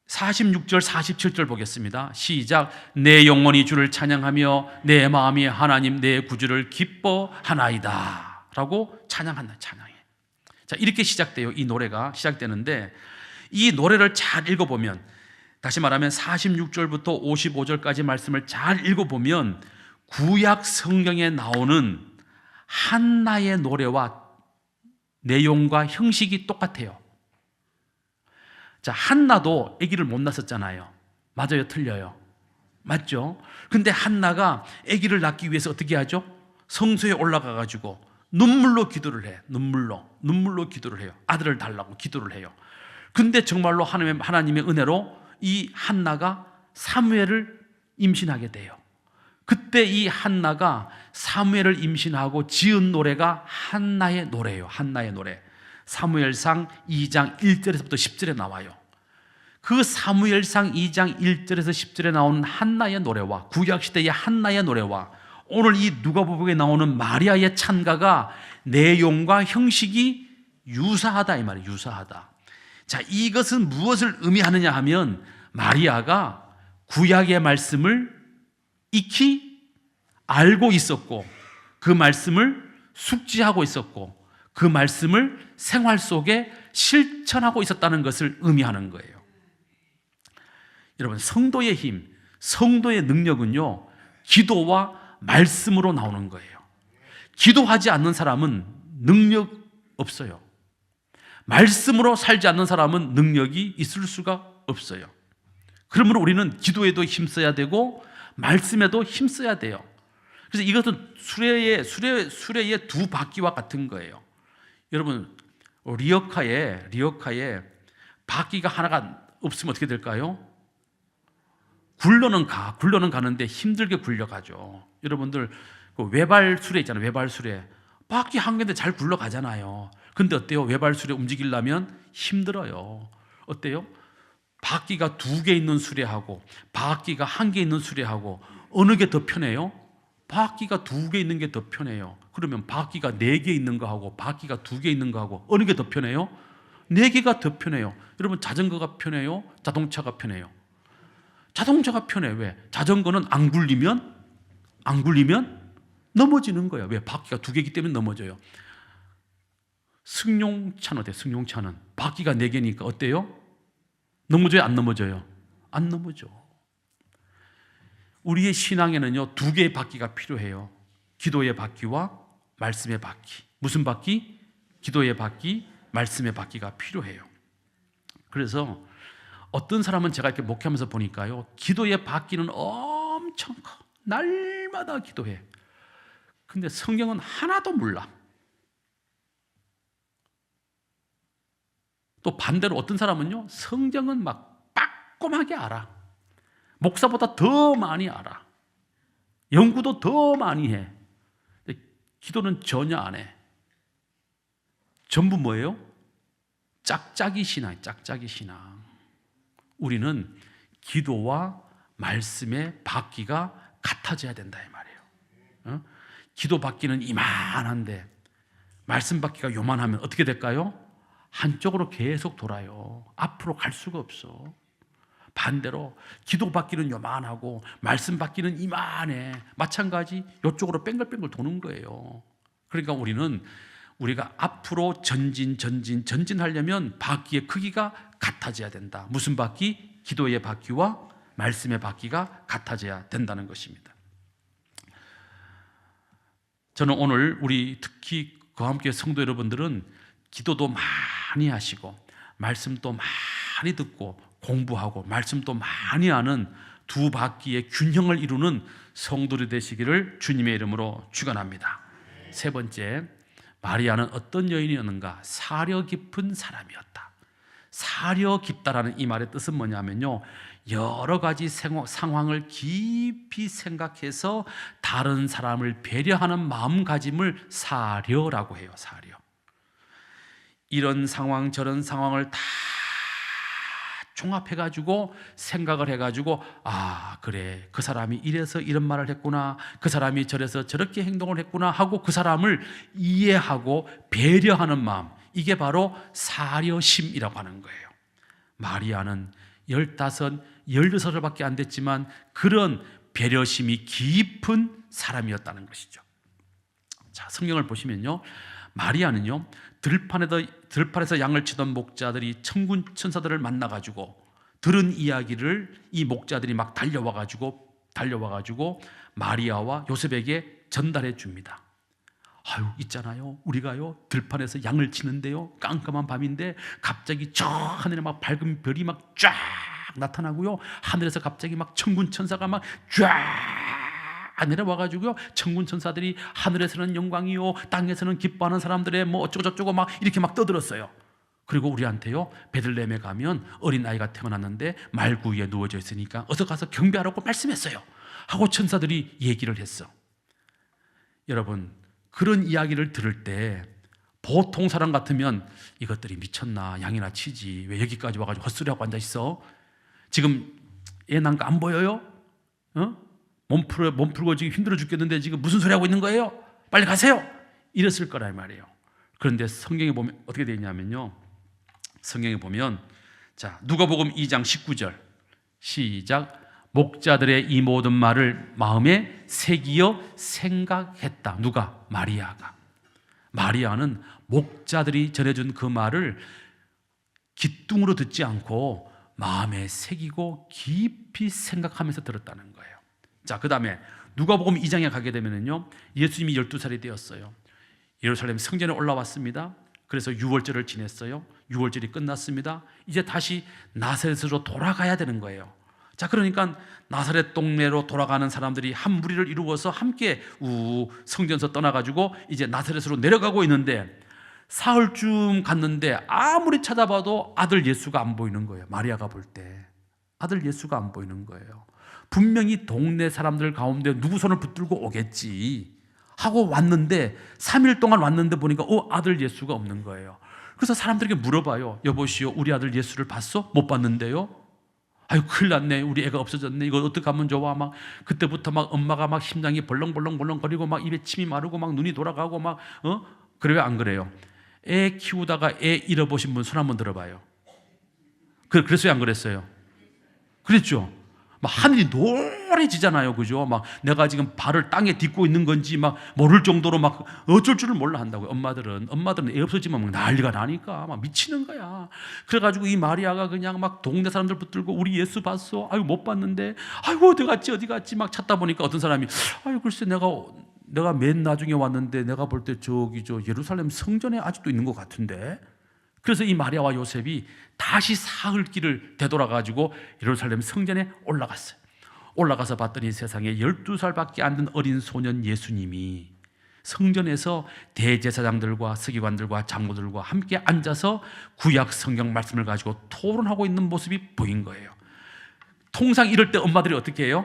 46절 47절 보겠습니다. 시작. 내 영혼이 주를 찬양하며 내 마음이 하나님 내 구주를 기뻐하나이다 라고 찬양한다. 찬양해. 자, 이렇게 시작돼요. 이 노래가 시작되는데 이 노래를 잘 읽어보면, 다시 말하면 46절부터 55절까지 말씀을 잘 읽어보면 구약 성경에 나오는 한나의 노래와 내용과 형식이 똑같아요. 자, 한나도 아기를 못 낳았잖아요. 맞아요, 틀려요? 맞죠? 근데 한나가 아기를 낳기 위해서 어떻게 하죠? 성소에 올라가 가지고 눈물로 기도를 해. 눈물로 기도를 해요. 아들을 달라고 기도를 해요. 근데 정말로 하나님의 은혜로 이 한나가 사무엘을 임신하게 돼요. 그때 이 한나가 사무엘을 임신하고 지은 노래가 한나의 노래예요. 한나의 노래. 사무엘상 2장 1절에서부터 10절에 나와요. 그 사무엘상 2장 1절에서 10절에 나오는 한나의 노래와 구약시대의 한나의 노래와 오늘 이 누가복음에 나오는 마리아의 찬가가 내용과 형식이 유사하다 이 말이에요. 유사하다. 자, 이것은 무엇을 의미하느냐 하면 마리아가 구약의 말씀을 익히 알고 있었고 그 말씀을 숙지하고 있었고 그 말씀을 생활 속에 실천하고 있었다는 것을 의미하는 거예요. 여러분, 성도의 힘, 성도의 능력은요, 기도와 말씀으로 나오는 거예요. 기도하지 않는 사람은 능력 없어요. 말씀으로 살지 않는 사람은 능력이 있을 수가 없어요. 그러므로 우리는 기도에도 힘써야 되고 말씀에도 힘써야 돼요. 그래서 이것은 수레의 두 바퀴와 같은 거예요. 여러분, 리어카에 바퀴가 하나가 없으면 어떻게 될까요? 굴러는 가는데 힘들게 굴려가죠. 여러분들 그 외발 수레 있잖아요. 외발 수레 바퀴 한 개인데 잘 굴러가잖아요. 근데 어때요? 외발 수레 움직이려면 힘들어요. 어때요? 바퀴가 두 개 있는 수레하고 바퀴가 한 개 있는 수레하고 어느 게 더 편해요? 바퀴가 두 개 있는 게 더 편해요. 그러면 바퀴가 네 개 있는 거하고 바퀴가 두 개 있는 거하고 어느 게 더 편해요? 네 개가 더 편해요. 여러분, 자전거가 편해요? 자동차가 편해요? 자동차가 편해. 왜? 자전거는 안 굴리면 넘어지는 거야. 왜? 바퀴가 두 개이기 때문에 넘어져요. 승용차는 어때요? 승용차는 바퀴가 네 개니까 어때요? 넘어져요? 안 넘어져요? 안 넘어져. 우리의 신앙에는요, 두 개의 바퀴가 필요해요. 기도의 바퀴와 말씀의 바퀴. 무슨 바퀴? 기도의 바퀴, 말씀의 바퀴가 필요해요. 그래서 어떤 사람은 제가 이렇게 목회하면서 보니까요, 기도의 바퀴는 엄청 커. 날마다 기도해. 근데 성경은 하나도 몰라. 또 반대로 어떤 사람은요, 성경은 막 빠꼼하게 알아. 목사보다 더 많이 알아. 연구도 더 많이 해. 기도는 전혀 안 해. 전부 뭐예요? 짝짝이 신앙, 짝짝이 신앙. 우리는 기도와 말씀의 바퀴가 같아져야 된다 이 말이에요. 기도 바퀴는 이만한데 말씀 바퀴가 요만하면 어떻게 될까요? 한쪽으로 계속 돌아요. 앞으로 갈 수가 없어. 반대로 기도 바퀴는 요만하고 말씀 바퀴는 이만해. 마찬가지 이쪽으로 뺑글뺑글 도는 거예요. 그러니까 우리가 앞으로 전진하려면 바퀴의 크기가 같아져야 된다. 무슨 바퀴? 기도의 바퀴와 말씀의 바퀴가 같아져야 된다는 것입니다. 저는 오늘 우리 특히 거함교회 성도 여러분들은 기도도 많이 하시고 말씀도 많이 듣고 공부하고 말씀도 많이 하는 두 바퀴의 균형을 이루는 성도들이 되시기를 주님의 이름으로 축원합니다. 세 번째, 마리아는 어떤 여인이었는가? 사려 깊은 사람이었다. 사려 깊다라는 이 말의 뜻은 뭐냐면요, 여러 가지 상황을 깊이 생각해서 다른 사람을 배려하는 마음가짐을 사려라고 해요. 사려. 이런 상황 저런 상황을 다 종합해가지고 생각을 해가지고, 아 그래, 그 사람이 이래서 이런 말을 했구나, 그 사람이 저래서 저렇게 행동을 했구나 하고 그 사람을 이해하고 배려하는 마음, 이게 바로 사려심이라고 하는 거예요. 마리아는 15, 16살밖에 안 됐지만 그런 배려심이 깊은 사람이었다는 것이죠. 자, 성경을 보시면요, 마리아는요, 들판에서 양을 치던 목자들이 천군 천사들을 만나가지고 들은 이야기를 이 목자들이 막 달려와가지고 마리아와 요셉에게 전달해 줍니다. 아유, 있잖아요, 우리가요 들판에서 양을 치는데요, 깜깜한 밤인데 갑자기 저 하늘에 막 밝은 별이 막 쫙 나타나고요, 하늘에서 갑자기 막 천군 천사가 막 쫙 내려와가지고요, 천군 천사들이 하늘에서는 영광이요 땅에서는 기뻐하는 사람들의 뭐 어쩌고저쩌고 막 이렇게 막 떠들었어요. 그리고 우리한테요, 베들레헴에 가면 어린 아이가 태어났는데 말구 위에 누워져 있으니까 어서 가서 경배하라고 말씀했어요 하고 천사들이 얘기를 했어. 여러분, 그런 이야기를 들을 때 보통 사람 같으면 이것들이 미쳤나, 양이나 치지, 왜 여기까지 와가지고 헛소리하고 앉아있어? 지금 애 난 거 안 보여요? 몸 풀고 지금 힘들어 죽겠는데 지금 무슨 소리 하고 있는 거예요? 빨리 가세요! 이랬을 거란 말이에요. 그런데 성경에 보면 어떻게 되어 있냐면요, 성경에 보면, 자, 누가복음 2장 19절 시작. 목자들의 이 모든 말을 마음에 새기어 생각했다. 누가? 마리아가. 마리아는 목자들이 전해준 그 말을 귓등으로 듣지 않고 마음에 새기고 깊이 생각하면서 들었다는 거예요. 자, 그 다음에 누가복음 2장에 가게 되면요, 예수님이 12살이 되었어요. 예루살렘 성전에 올라왔습니다. 그래서 유월절을 지냈어요. 유월절이 끝났습니다. 이제 다시 나사렛으로 돌아가야 되는 거예요. 자, 그러니까 나사렛 동네로 돌아가는 사람들이 한 무리를 이루어서 함께 성전에서 떠나가지고 이제 나사렛으로 내려가고 있는데, 사흘쯤 갔는데 아무리 찾아봐도 아들 예수가 안 보이는 거예요. 마리아가 볼 때 아들 예수가 안 보이는 거예요. 분명히 동네 사람들 가운데 누구 손을 붙들고 오겠지 하고 왔는데, 3일 동안 왔는데 보니까 아들 예수가 없는 거예요. 그래서 사람들에게 물어봐요. 여보시오, 우리 아들 예수를 봤어? 못 봤는데요? 아유, 큰일 났네, 우리 애가 없어졌네, 이거 어떻게 하면 좋아? 막 그때부터 막 엄마가 막 심장이 벌렁벌렁거리고 막 입에 침이 마르고 막 눈이 돌아가고 막 그래요, 안 그래요? 애 키우다가 애 잃어보신 분 손 한번 들어봐요. 그랬어요, 안 그랬어요? 그랬죠? 막 하늘이 노래지잖아요, 그죠? 막 내가 지금 발을 땅에 딛고 있는 건지 막 모를 정도로 막 어쩔 줄을 몰라 한다고요. 엄마들은 애 없어지면 막 난리가 나니까 막 미치는 거야. 그래가지고 이 마리아가 그냥 막 동네 사람들 붙들고 우리 예수 봤어? 아유, 못 봤는데, 아이고 어디 갔지 막 찾다 보니까 어떤 사람이, 아유 글쎄, 내가 맨 나중에 왔는데 내가 볼 때 저기 예루살렘 성전에 아직도 있는 것 같은데. 그래서 이 마리아와 요셉이 다시 사흘길을 되돌아가지고 예루살렘 성전에 올라갔어요. 올라가서 봤더니 세상에 12살밖에 안 된 어린 소년 예수님이 성전에서 대제사장들과 서기관들과 장로들과 함께 앉아서 구약 성경 말씀을 가지고 토론하고 있는 모습이 보인 거예요. 통상 이럴 때 엄마들이 어떻게 해요?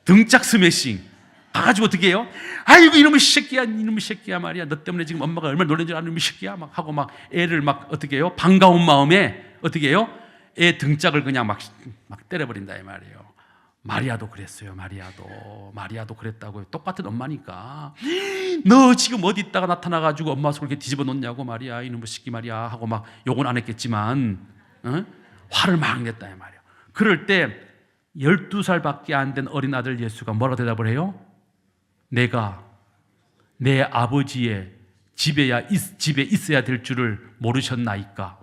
등짝 스매싱 가가지고 어떻게 해요? 아이고 이놈의 새끼야 말이야, 너 때문에 지금 엄마가 얼마나 놀란 줄 아는 이놈의 새끼야 막 하고 막 애를 막 어떻게 해요? 반가운 마음에 어떻게 해요? 애 등짝을 그냥 막 때려버린다 이 말이에요. 마리아도 그랬어요. 마리아도 그랬다고요. 똑같은 엄마니까. 너 지금 어디 있다가 나타나가지고 엄마 속을 이렇게 뒤집어 놓냐고 말이야, 이놈의 새끼 말이야 하고 막 욕은 안 했겠지만 화를 막 냈다 이 말이에요. 그럴 때 12살밖에 안 된 어린 아들 예수가 뭐라고 대답을 해요? 내가 내 아버지의 집에 있어야 될 줄을 모르셨나이까?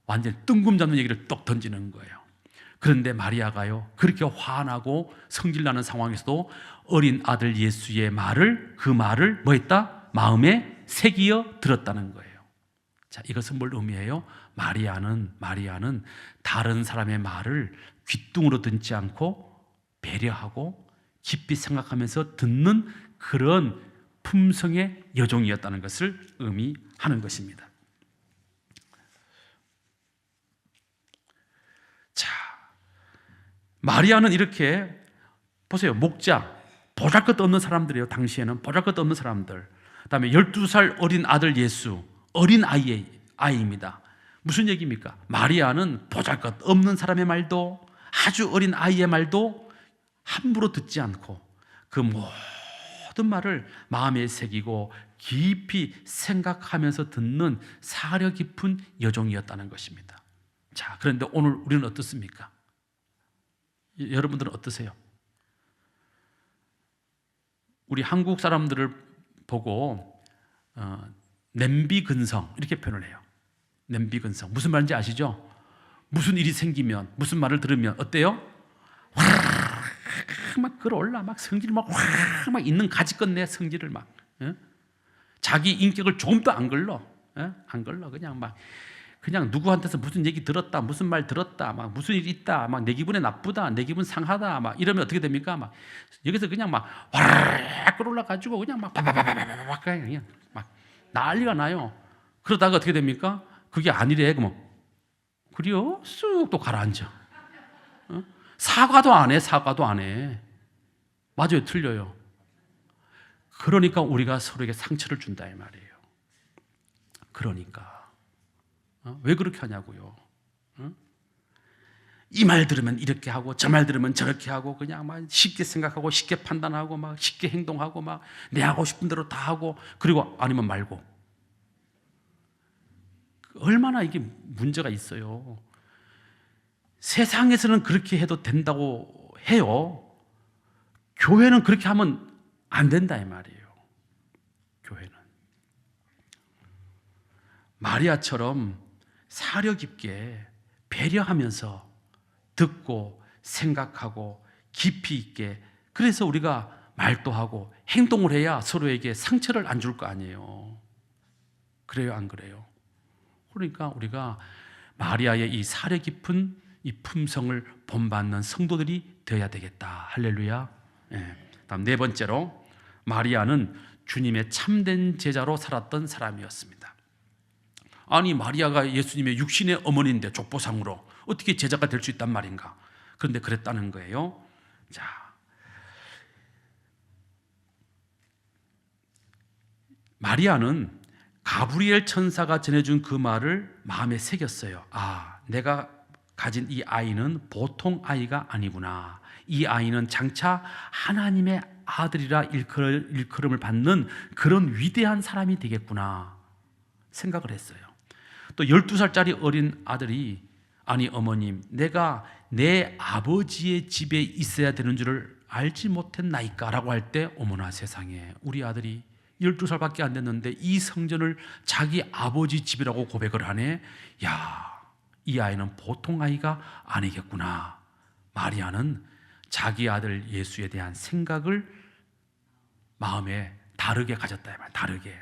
완전 뜬금 잡는 얘기를 똑 던지는 거예요. 그런데 마리아가요, 그렇게 화나고 성질나는 상황에서도 어린 아들 예수의 그 말을 뭐 했다? 마음에 새기어 들었다는 거예요. 자, 이것은 뭘 의미해요? 마리아는 다른 사람의 말을 귓등으로 듣지 않고 배려하고 깊이 생각하면서 듣는 그런 품성의 여종이었다는 것을 의미하는 것입니다. 자, 마리아는 이렇게 보세요. 목자, 보잘것없는 사람들이에요. 당시에는 보잘것없는 사람들. 그다음에 12살 어린 아들 예수, 어린 아이입니다. 무슨 얘기입니까? 마리아는 보잘것없는 사람의 말도, 아주 어린 아이의 말도 함부로 듣지 않고 그 모든 말을 마음에 새기고 깊이 생각하면서 듣는 사려 깊은 여종이었다는 것입니다. 자, 그런데 오늘 우리는 어떻습니까? 여러분들은 어떠세요? 우리 한국 사람들을 보고 냄비근성 이렇게 표현을 해요. 냄비근성. 무슨 말인지 아시죠? 무슨 일이 생기면, 무슨 말을 들으면 어때요? 막 끌어올라, 막 성질 막 있는 가지껏 내 성질을 막, 자기 인격을 조금도 안 걸러, 안 걸러. 그냥 누구한테서 무슨 얘기 들었다, 무슨 말 들었다, 막 무슨 일 있다, 막 내 기분에 나쁘다, 내 기분 상하다, 막 이러면 어떻게 됩니까? 막 여기서 그냥 막 와르르 끌어올라 가지고 그냥 막 바바바바바바 그냥 막 난리가 나요. 그러다가 어떻게 됩니까? 그게 아니래. 그러면 그래요? 쑥 또 가라앉아. 사과도 안 해, 사과도 안 해. 맞아요, 틀려요. 그러니까 우리가 서로에게 상처를 준다 이 말이에요. 그러니까 왜 그렇게 하냐고요. 이 말 들으면 이렇게 하고 저 말 들으면 저렇게 하고 그냥 막 쉽게 생각하고 쉽게 판단하고 막 쉽게 행동하고 막 내 하고 싶은 대로 다 하고 그리고 아니면 말고. 얼마나 이게 문제가 있어요. 세상에서는 그렇게 해도 된다고 해요. 교회는 그렇게 하면 안 된다 이 말이에요. 교회는 마리아처럼 사려 깊게 배려하면서 듣고 생각하고 깊이 있게, 그래서 우리가 말도 하고 행동을 해야 서로에게 상처를 안 줄 거 아니에요. 그래요, 안 그래요? 그러니까 우리가 마리아의 이 사려 깊은 이 품성을 본받는 성도들이 되어야 되겠다. 할렐루야. 다음 네 번째로, 마리아는 주님의 참된 제자로 살았던 사람이었습니다. 아니, 마리아가 예수님의 육신의 어머니인데 족보상으로 어떻게 제자가 될 수 있단 말인가? 그런데 그랬다는 거예요. 자, 마리아는 가브리엘 천사가 전해준 그 말을 마음에 새겼어요. 아, 내가 가진 이 아이는 보통 아이가 아니구나. 이 아이는 장차 하나님의 아들이라 일컬음을 받는 그런 위대한 사람이 되겠구나 생각을 했어요. 또 12살짜리 어린 아들이, 아니 어머님, 내가 내 아버지의 집에 있어야 되는 줄을 알지 못했나이까? 라고 할 때, 어머나 세상에, 우리 아들이 12살밖에 안 됐는데 이 성전을 자기 아버지 집이라고 고백을 하네. 야, 이 아이는 보통 아이가 아니겠구나. 마리아는 자기 아들 예수에 대한 생각을 마음에 다르게 가졌다. 다르게.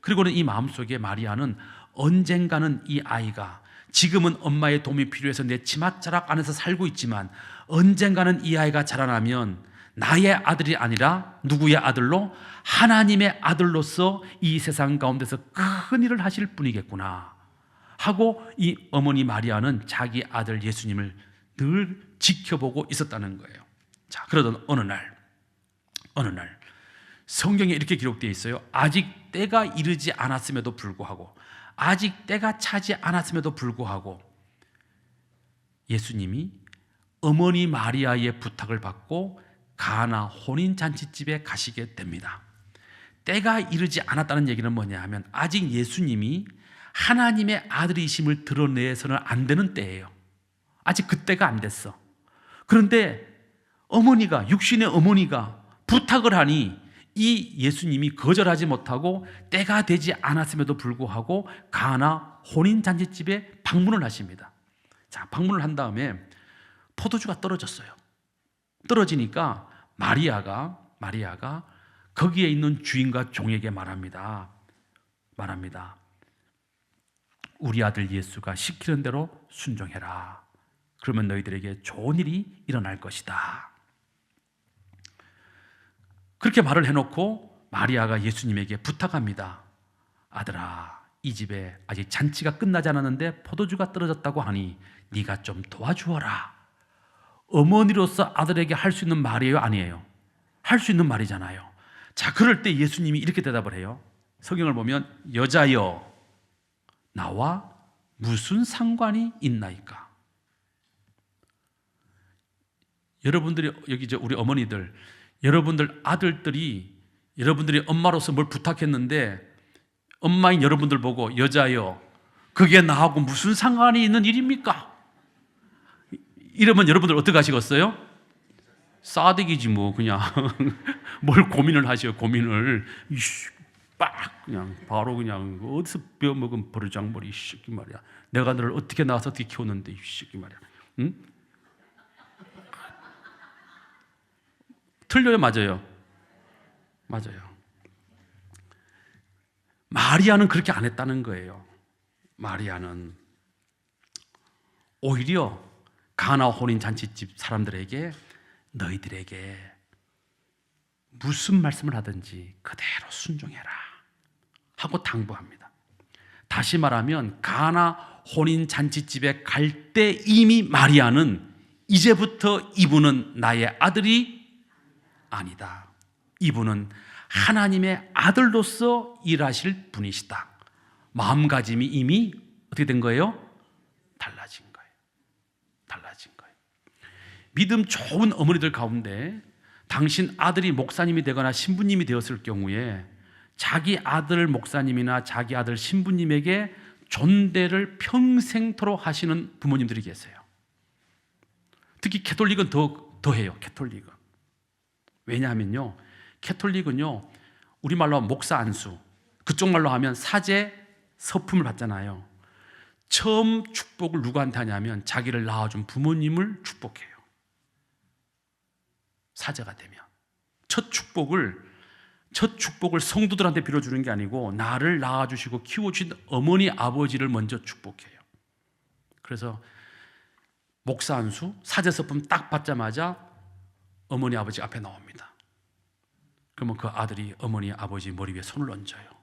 그리고는 이 마음속에 마리아는 언젠가는 이 아이가, 지금은 엄마의 도움이 필요해서 내 치맛자락 안에서 살고 있지만 언젠가는 이 아이가 자라나면 나의 아들이 아니라 누구의 아들로? 하나님의 아들로서 이 세상 가운데서 큰 일을 하실 분이겠구나 하고, 이 어머니 마리아는 자기 아들 예수님을 늘 지켜보고 있었다는 거예요. 자, 그러던 어느 날 성경에 이렇게 기록되어 있어요. 아직 때가 이르지 않았음에도 불구하고, 아직 때가 차지 않았음에도 불구하고 예수님이 어머니 마리아의 부탁을 받고 가나 혼인잔치집에 가시게 됩니다. 때가 이르지 않았다는 얘기는 뭐냐 하면, 아직 예수님이 하나님의 아들이심을 드러내서는 안 되는 때예요. 아직 그때가 안 됐어. 그런데 어머니가, 육신의 어머니가 부탁을 하니 이 예수님이 거절하지 못하고 때가 되지 않았음에도 불구하고 가나 혼인잔치집에 방문을 하십니다. 자, 방문을 한 다음에 포도주가 떨어졌어요. 떨어지니까 마리아가 거기에 있는 주인과 종에게 말합니다. 우리 아들 예수가 시키는 대로 순종해라. 그러면 너희들에게 좋은 일이 일어날 것이다. 그렇게 말을 해놓고 마리아가 예수님에게 부탁합니다. 아들아, 이 집에 아직 잔치가 끝나지 않았는데 포도주가 떨어졌다고 하니 네가 좀 도와주어라. 어머니로서 아들에게 할 수 있는 말이에요, 아니에요? 할 수 있는 말이잖아요. 자, 그럴 때 예수님이 이렇게 대답을 해요. 성경을 보면 여자여, 나와 무슨 상관이 있나이까? 여러분들이 여기 우리 어머니들, 여러분들 아들들이 여러분들이 엄마로서 뭘 부탁했는데 엄마인 여러분들 보고 여자여, 그게 나하고 무슨 상관이 있는 일입니까? 이러면 여러분들 어떻게 하시겠어요? 싸대기지 뭐. 그냥 뭘 고민을 하셔. 고민을 빡 그냥 바로 그냥 어디서 배워먹은 버르장머리 이 새끼 말이야. 내가 너를 어떻게 낳아서 어떻게 키웠는데 이 새끼 말이야. 응? 틀려요, 맞아요? 맞아요. 마리아는 그렇게 안 했다는 거예요. 마리아는 오히려 가나 혼인 잔치집 사람들에게 너희들에게 무슨 말씀을 하든지 그대로 순종해라 하고 당부합니다. 다시 말하면 가나 혼인 잔치집에 갈 때 이미 마리아는 이제부터 이분은 나의 아들이 아니다. 이분은 하나님의 아들로서 일하실 분이시다. 마음가짐이 이미 어떻게 된 거예요? 달라진 거예요. 달라진 거예요. 믿음 좋은 어머니들 가운데 당신 아들이 목사님이 되거나 신부님이 되었을 경우에 자기 아들 목사님이나 자기 아들 신부님에게 존대를 평생토록 하시는 부모님들이 계세요. 특히 캐톨릭은 더해요. 캐톨릭은. 왜냐하면요, 캐톨릭은요, 우리말로 하면 목사 안수, 그쪽 말로 하면 사제 서품을 받잖아요. 처음 축복을 누구한테 하냐면 자기를 낳아준 부모님을 축복해요. 사제가 되면 첫 축복을 성도들한테 빌어주는 게 아니고 나를 낳아주시고 키워주신 어머니 아버지를 먼저 축복해요. 그래서 목사 안수, 사제 서품 딱 받자마자 어머니 아버지 앞에 나옵니다. 그러면 그 아들이 어머니 아버지 머리 위에 손을 얹어요.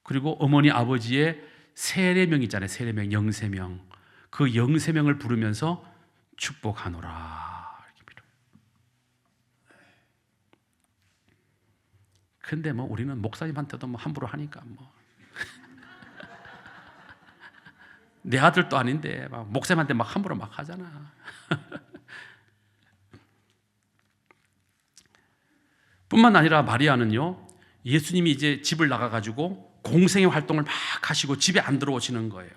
그리고 어머니 아버지의 세례명 있잖아요. 세례명, 영세명. 그 영세명을 부르면서 축복하노라 이렇게 빌어요. 근데 뭐 우리는 목사님한테도 뭐 함부로 하니까 뭐 내 아들도 아닌데 막 목사님한테 막 함부로 막 하잖아. 뿐만 아니라 마리아는요, 예수님이 이제 집을 나가가지고 공생의 활동을 막 하시고 집에 안 들어오시는 거예요.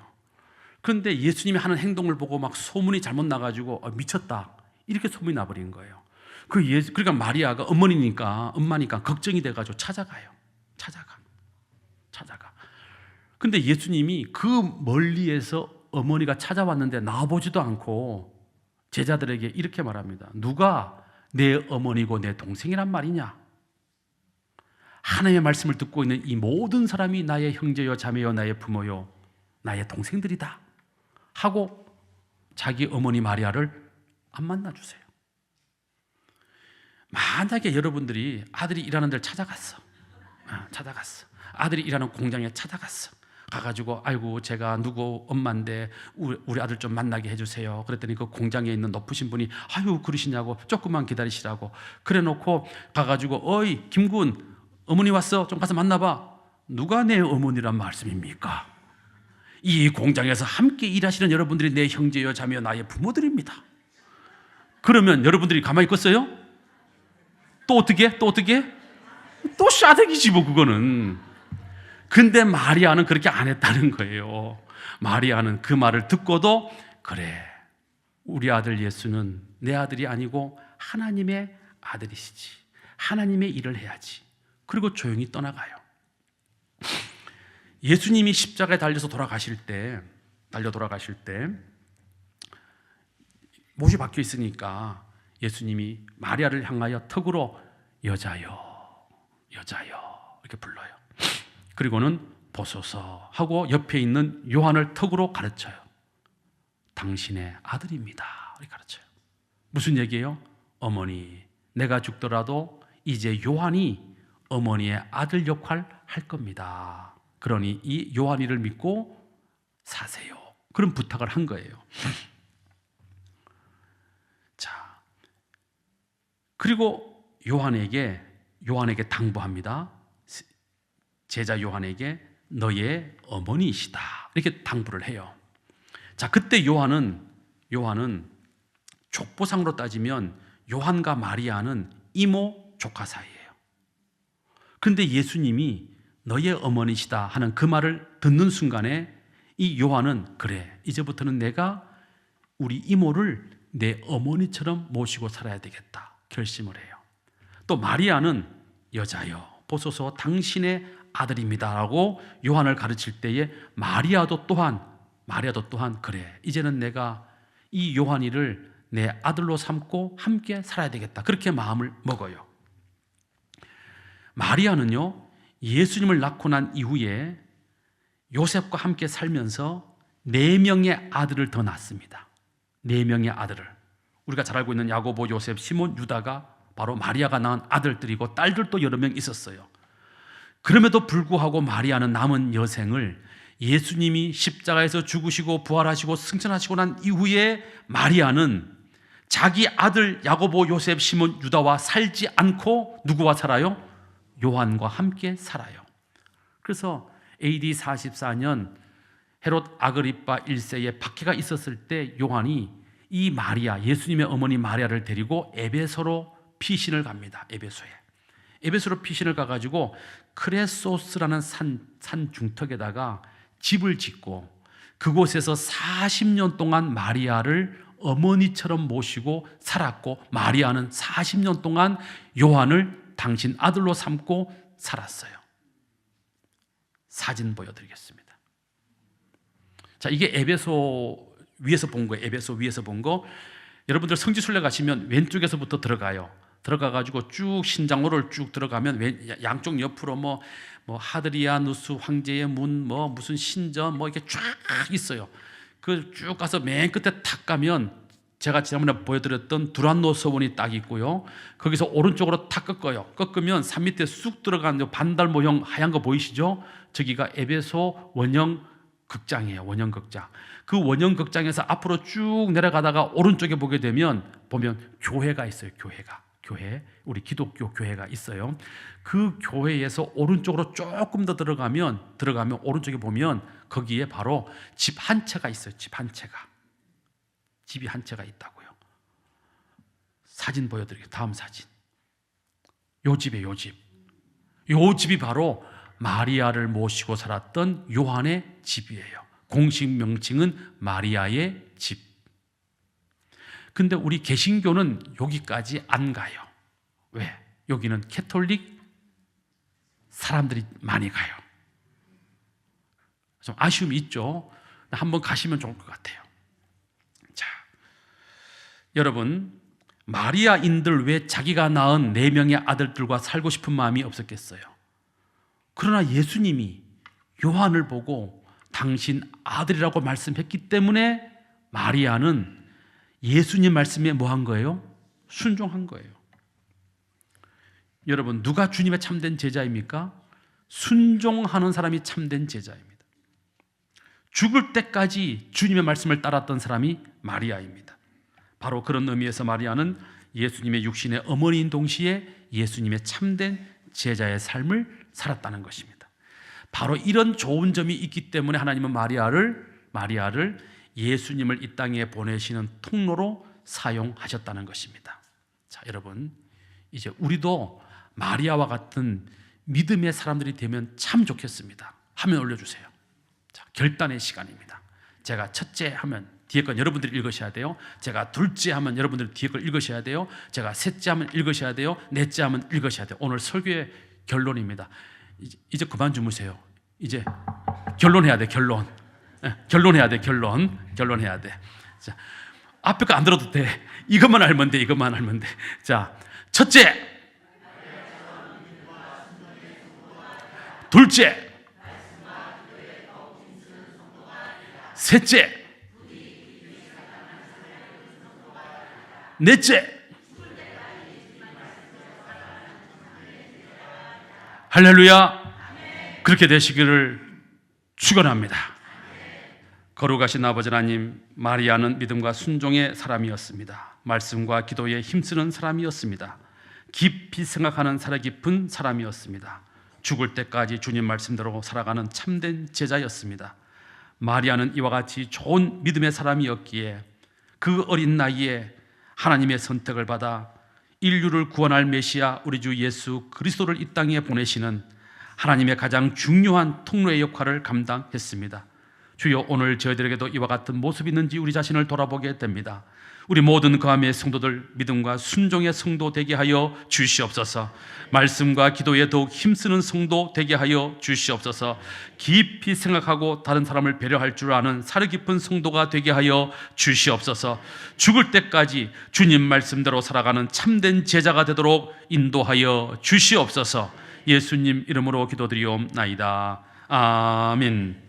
그런데 예수님이 하는 행동을 보고 막 소문이 잘못 나가지고 미쳤다 이렇게 소문이 나버린 거예요. 그러니까 마리아가 엄마니까 걱정이 돼가지고 찾아가. 근데 예수님이 그 멀리에서 어머니가 찾아왔는데 나와보지도 않고 제자들에게 이렇게 말합니다. 누가 내 어머니고 내 동생이란 말이냐? 하나님의 말씀을 듣고 있는 이 모든 사람이 나의 형제요 자매요 나의 부모요 나의 동생들이다 하고 자기 어머니 마리아를 안 만나주세요. 만약에 여러분들이 아들이 일하는 데를 찾아갔어. 아들이 일하는 공장에 찾아갔어. 가가지고 아이고 제가 누구 엄마인데 우리 아들 좀 만나게 해주세요. 그랬더니 그 공장에 있는 높으신 분이 아유 그러시냐고 조금만 기다리시라고 그래놓고 가가지고 어이 김군 어머니 왔어 좀 가서 만나봐. 누가 내 어머니란 말씀입니까? 이 공장에서 함께 일하시는 여러분들이 내 형제여 자매여 나의 부모들입니다. 그러면 여러분들이 가만히 있겠어요? 또 어떻게? 또 싸대기지 뭐 그거는. 근데 마리아는 그렇게 안 했다는 거예요. 마리아는 그 말을 듣고도 그래 우리 아들 예수는 내 아들이 아니고 하나님의 아들이시지. 하나님의 일을 해야지. 그리고 조용히 떠나가요. 예수님이 십자가에 달려 돌아가실 때 못이 박혀 있으니까 예수님이 마리아를 향하여 턱으로 여자여 이렇게 불러요. 그리고는 보소서 하고 옆에 있는 요한을 턱으로 가르쳐요. 당신의 아들입니다 이렇게 가르쳐요. 무슨 얘기예요? 어머니 내가 죽더라도 이제 요한이 어머니의 아들 역할 할 겁니다. 그러니 이 요한이를 믿고 사세요. 그런 부탁을 한 거예요. 자, 그리고 요한에게 당부합니다. 제자 요한에게 너의 어머니이시다. 이렇게 당부를 해요. 자, 그때 요한은 족보상으로 따지면 요한과 마리아는 이모 조카 사이예요. 그런데 예수님이 너의 어머니시다 하는 그 말을 듣는 순간에 이 요한은 그래, 이제부터는 내가 우리 이모를 내 어머니처럼 모시고 살아야 되겠다 결심을 해요. 또 마리아는 여자여 보소서 당신의 아들입니다 라고 요한을 가르칠 때에 마리아도 또한 그래, 이제는 내가 이 요한이를 내 아들로 삼고 함께 살아야 되겠다 그렇게 마음을 먹어요. 마리아는요, 예수님을 낳고 난 이후에 요셉과 함께 살면서 4명의 아들을 더 낳습니다. 4명의 아들을. 우리가 잘 알고 있는 야고보, 요셉, 시몬, 유다가 바로 마리아가 낳은 아들들이고 딸들도 여러 명 있었어요. 그럼에도 불구하고 마리아는 남은 여생을 예수님이 십자가에서 죽으시고 부활하시고 승천하시고 난 이후에 마리아는 자기 아들 야고보, 요셉, 시몬, 유다와 살지 않고 누구와 살아요? 요한과 함께 살아요. 그래서 AD 44년 헤롯 아그리파 1세에 박해가 있었을 때 요한이 이 마리아, 예수님의 어머니 마리아를 데리고 에베소로 피신을 갑니다. 에베소로 피신을 가가지고 크레소스라는 산 중턱에다가 집을 짓고 그곳에서 40년 동안 마리아를 어머니처럼 모시고 살았고, 마리아는 40년 동안 요한을 당신 아들로 삼고 살았어요. 사진 보여드리겠습니다. 자, 이게 에베소 위에서 본 거예요. 에베소 위에서 본 거. 여러분들 성지순례 가시면 왼쪽에서부터 들어가요. 들어가가지고 쭉 신장로를 쭉 들어가면 양쪽 옆으로 뭐 하드리아누스 황제의 문, 무슨 신전 이렇게 쫙 있어요. 그 쭉 가서 맨 끝에 탁 가면 제가 지난번에 보여드렸던 두란노 서원이 딱 있고요. 거기서 오른쪽으로 탁 꺾으면 산 밑에 쑥 들어간 반달 모형 하얀 거 보이시죠? 저기가 에베소 원형 극장이에요. 원형 극장. 그 원형 극장에서 앞으로 쭉 내려가다가 오른쪽에 보게 되면 교회가 있어요. 교회. 우리 기독교 교회가 있어요. 그 교회에서 오른쪽으로 조금 더 들어가면 오른쪽에 보면 거기에 바로 집 한 채가 있어요. 집이 한 채가 있다고요. 사진 보여드릴게요. 다음 사진. 요 집이에요. 요 집이 바로 마리아를 모시고 살았던 요한의 집이에요. 공식 명칭은 마리아의 집. 근데 우리 개신교는 여기까지 안 가요. 왜? 여기는 캐톨릭 사람들이 많이 가요. 좀 아쉬움이 있죠. 한번 가시면 좋을 것 같아요. 자, 여러분, 마리아인들 왜 자기가 낳은 4명의 아들들과 살고 싶은 마음이 없었겠어요? 그러나 예수님이 요한을 보고 당신 아들이라고 말씀했기 때문에 마리아는 예수님 말씀에 뭐 한 거예요? 순종한 거예요. 여러분, 누가 주님의 참된 제자입니까? 순종하는 사람이 참된 제자입니다. 죽을 때까지 주님의 말씀을 따랐던 사람이 마리아입니다. 바로 그런 의미에서 마리아는 예수님의 육신의 어머니인 동시에 예수님의 참된 제자의 삶을 살았다는 것입니다. 바로 이런 좋은 점이 있기 때문에 하나님은 마리아를 예수님을 이 땅에 보내시는 통로로 사용하셨다는 것입니다. 자, 여러분, 이제 우리도 마리아와 같은 믿음의 사람들이 되면 참 좋겠습니다. 화면 올려주세요. 자, 결단의 시간입니다. 제가 첫째 하면 뒤에 건 여러분들이 읽으셔야 돼요. 제가 둘째 하면 여러분들이 뒤에 걸 읽으셔야 돼요. 제가 셋째 하면 읽으셔야 돼요. 넷째 하면 읽으셔야 돼요. 오늘 설교의 결론입니다. 이제 그만 주무세요. 이제 결론해야 돼. 결론해야 돼. 결론해야 돼. 자, 앞에 거 안 들어도 돼. 이것만 알면 돼. 자, 첫째, 둘째, 셋째, 넷째, 할렐루야. 그렇게 되시기를 축원합니다. 거룩하신 아버지 하나님, 마리아는 믿음과 순종의 사람이었습니다. 말씀과 기도에 힘쓰는 사람이었습니다. 깊이 생각하는 살아깊은 사람이었습니다. 죽을 때까지 주님 말씀대로 살아가는 참된 제자였습니다. 마리아는 이와 같이 좋은 믿음의 사람이었기에 그 어린 나이에 하나님의 선택을 받아 인류를 구원할 메시아 우리 주 예수 그리스도를 이 땅에 보내시는 하나님의 가장 중요한 통로의 역할을 감당했습니다. 주여, 오늘 저희들에게도 이와 같은 모습이 있는지 우리 자신을 돌아보게 됩니다. 우리 모든 거함의 성도들 믿음과 순종의 성도 되게 하여 주시옵소서. 말씀과 기도에 더욱 힘쓰는 성도 되게 하여 주시옵소서. 깊이 생각하고 다른 사람을 배려할 줄 아는 사려 깊은 성도가 되게 하여 주시옵소서. 죽을 때까지 주님 말씀대로 살아가는 참된 제자가 되도록 인도하여 주시옵소서. 예수님 이름으로 기도드리옵나이다. 아멘.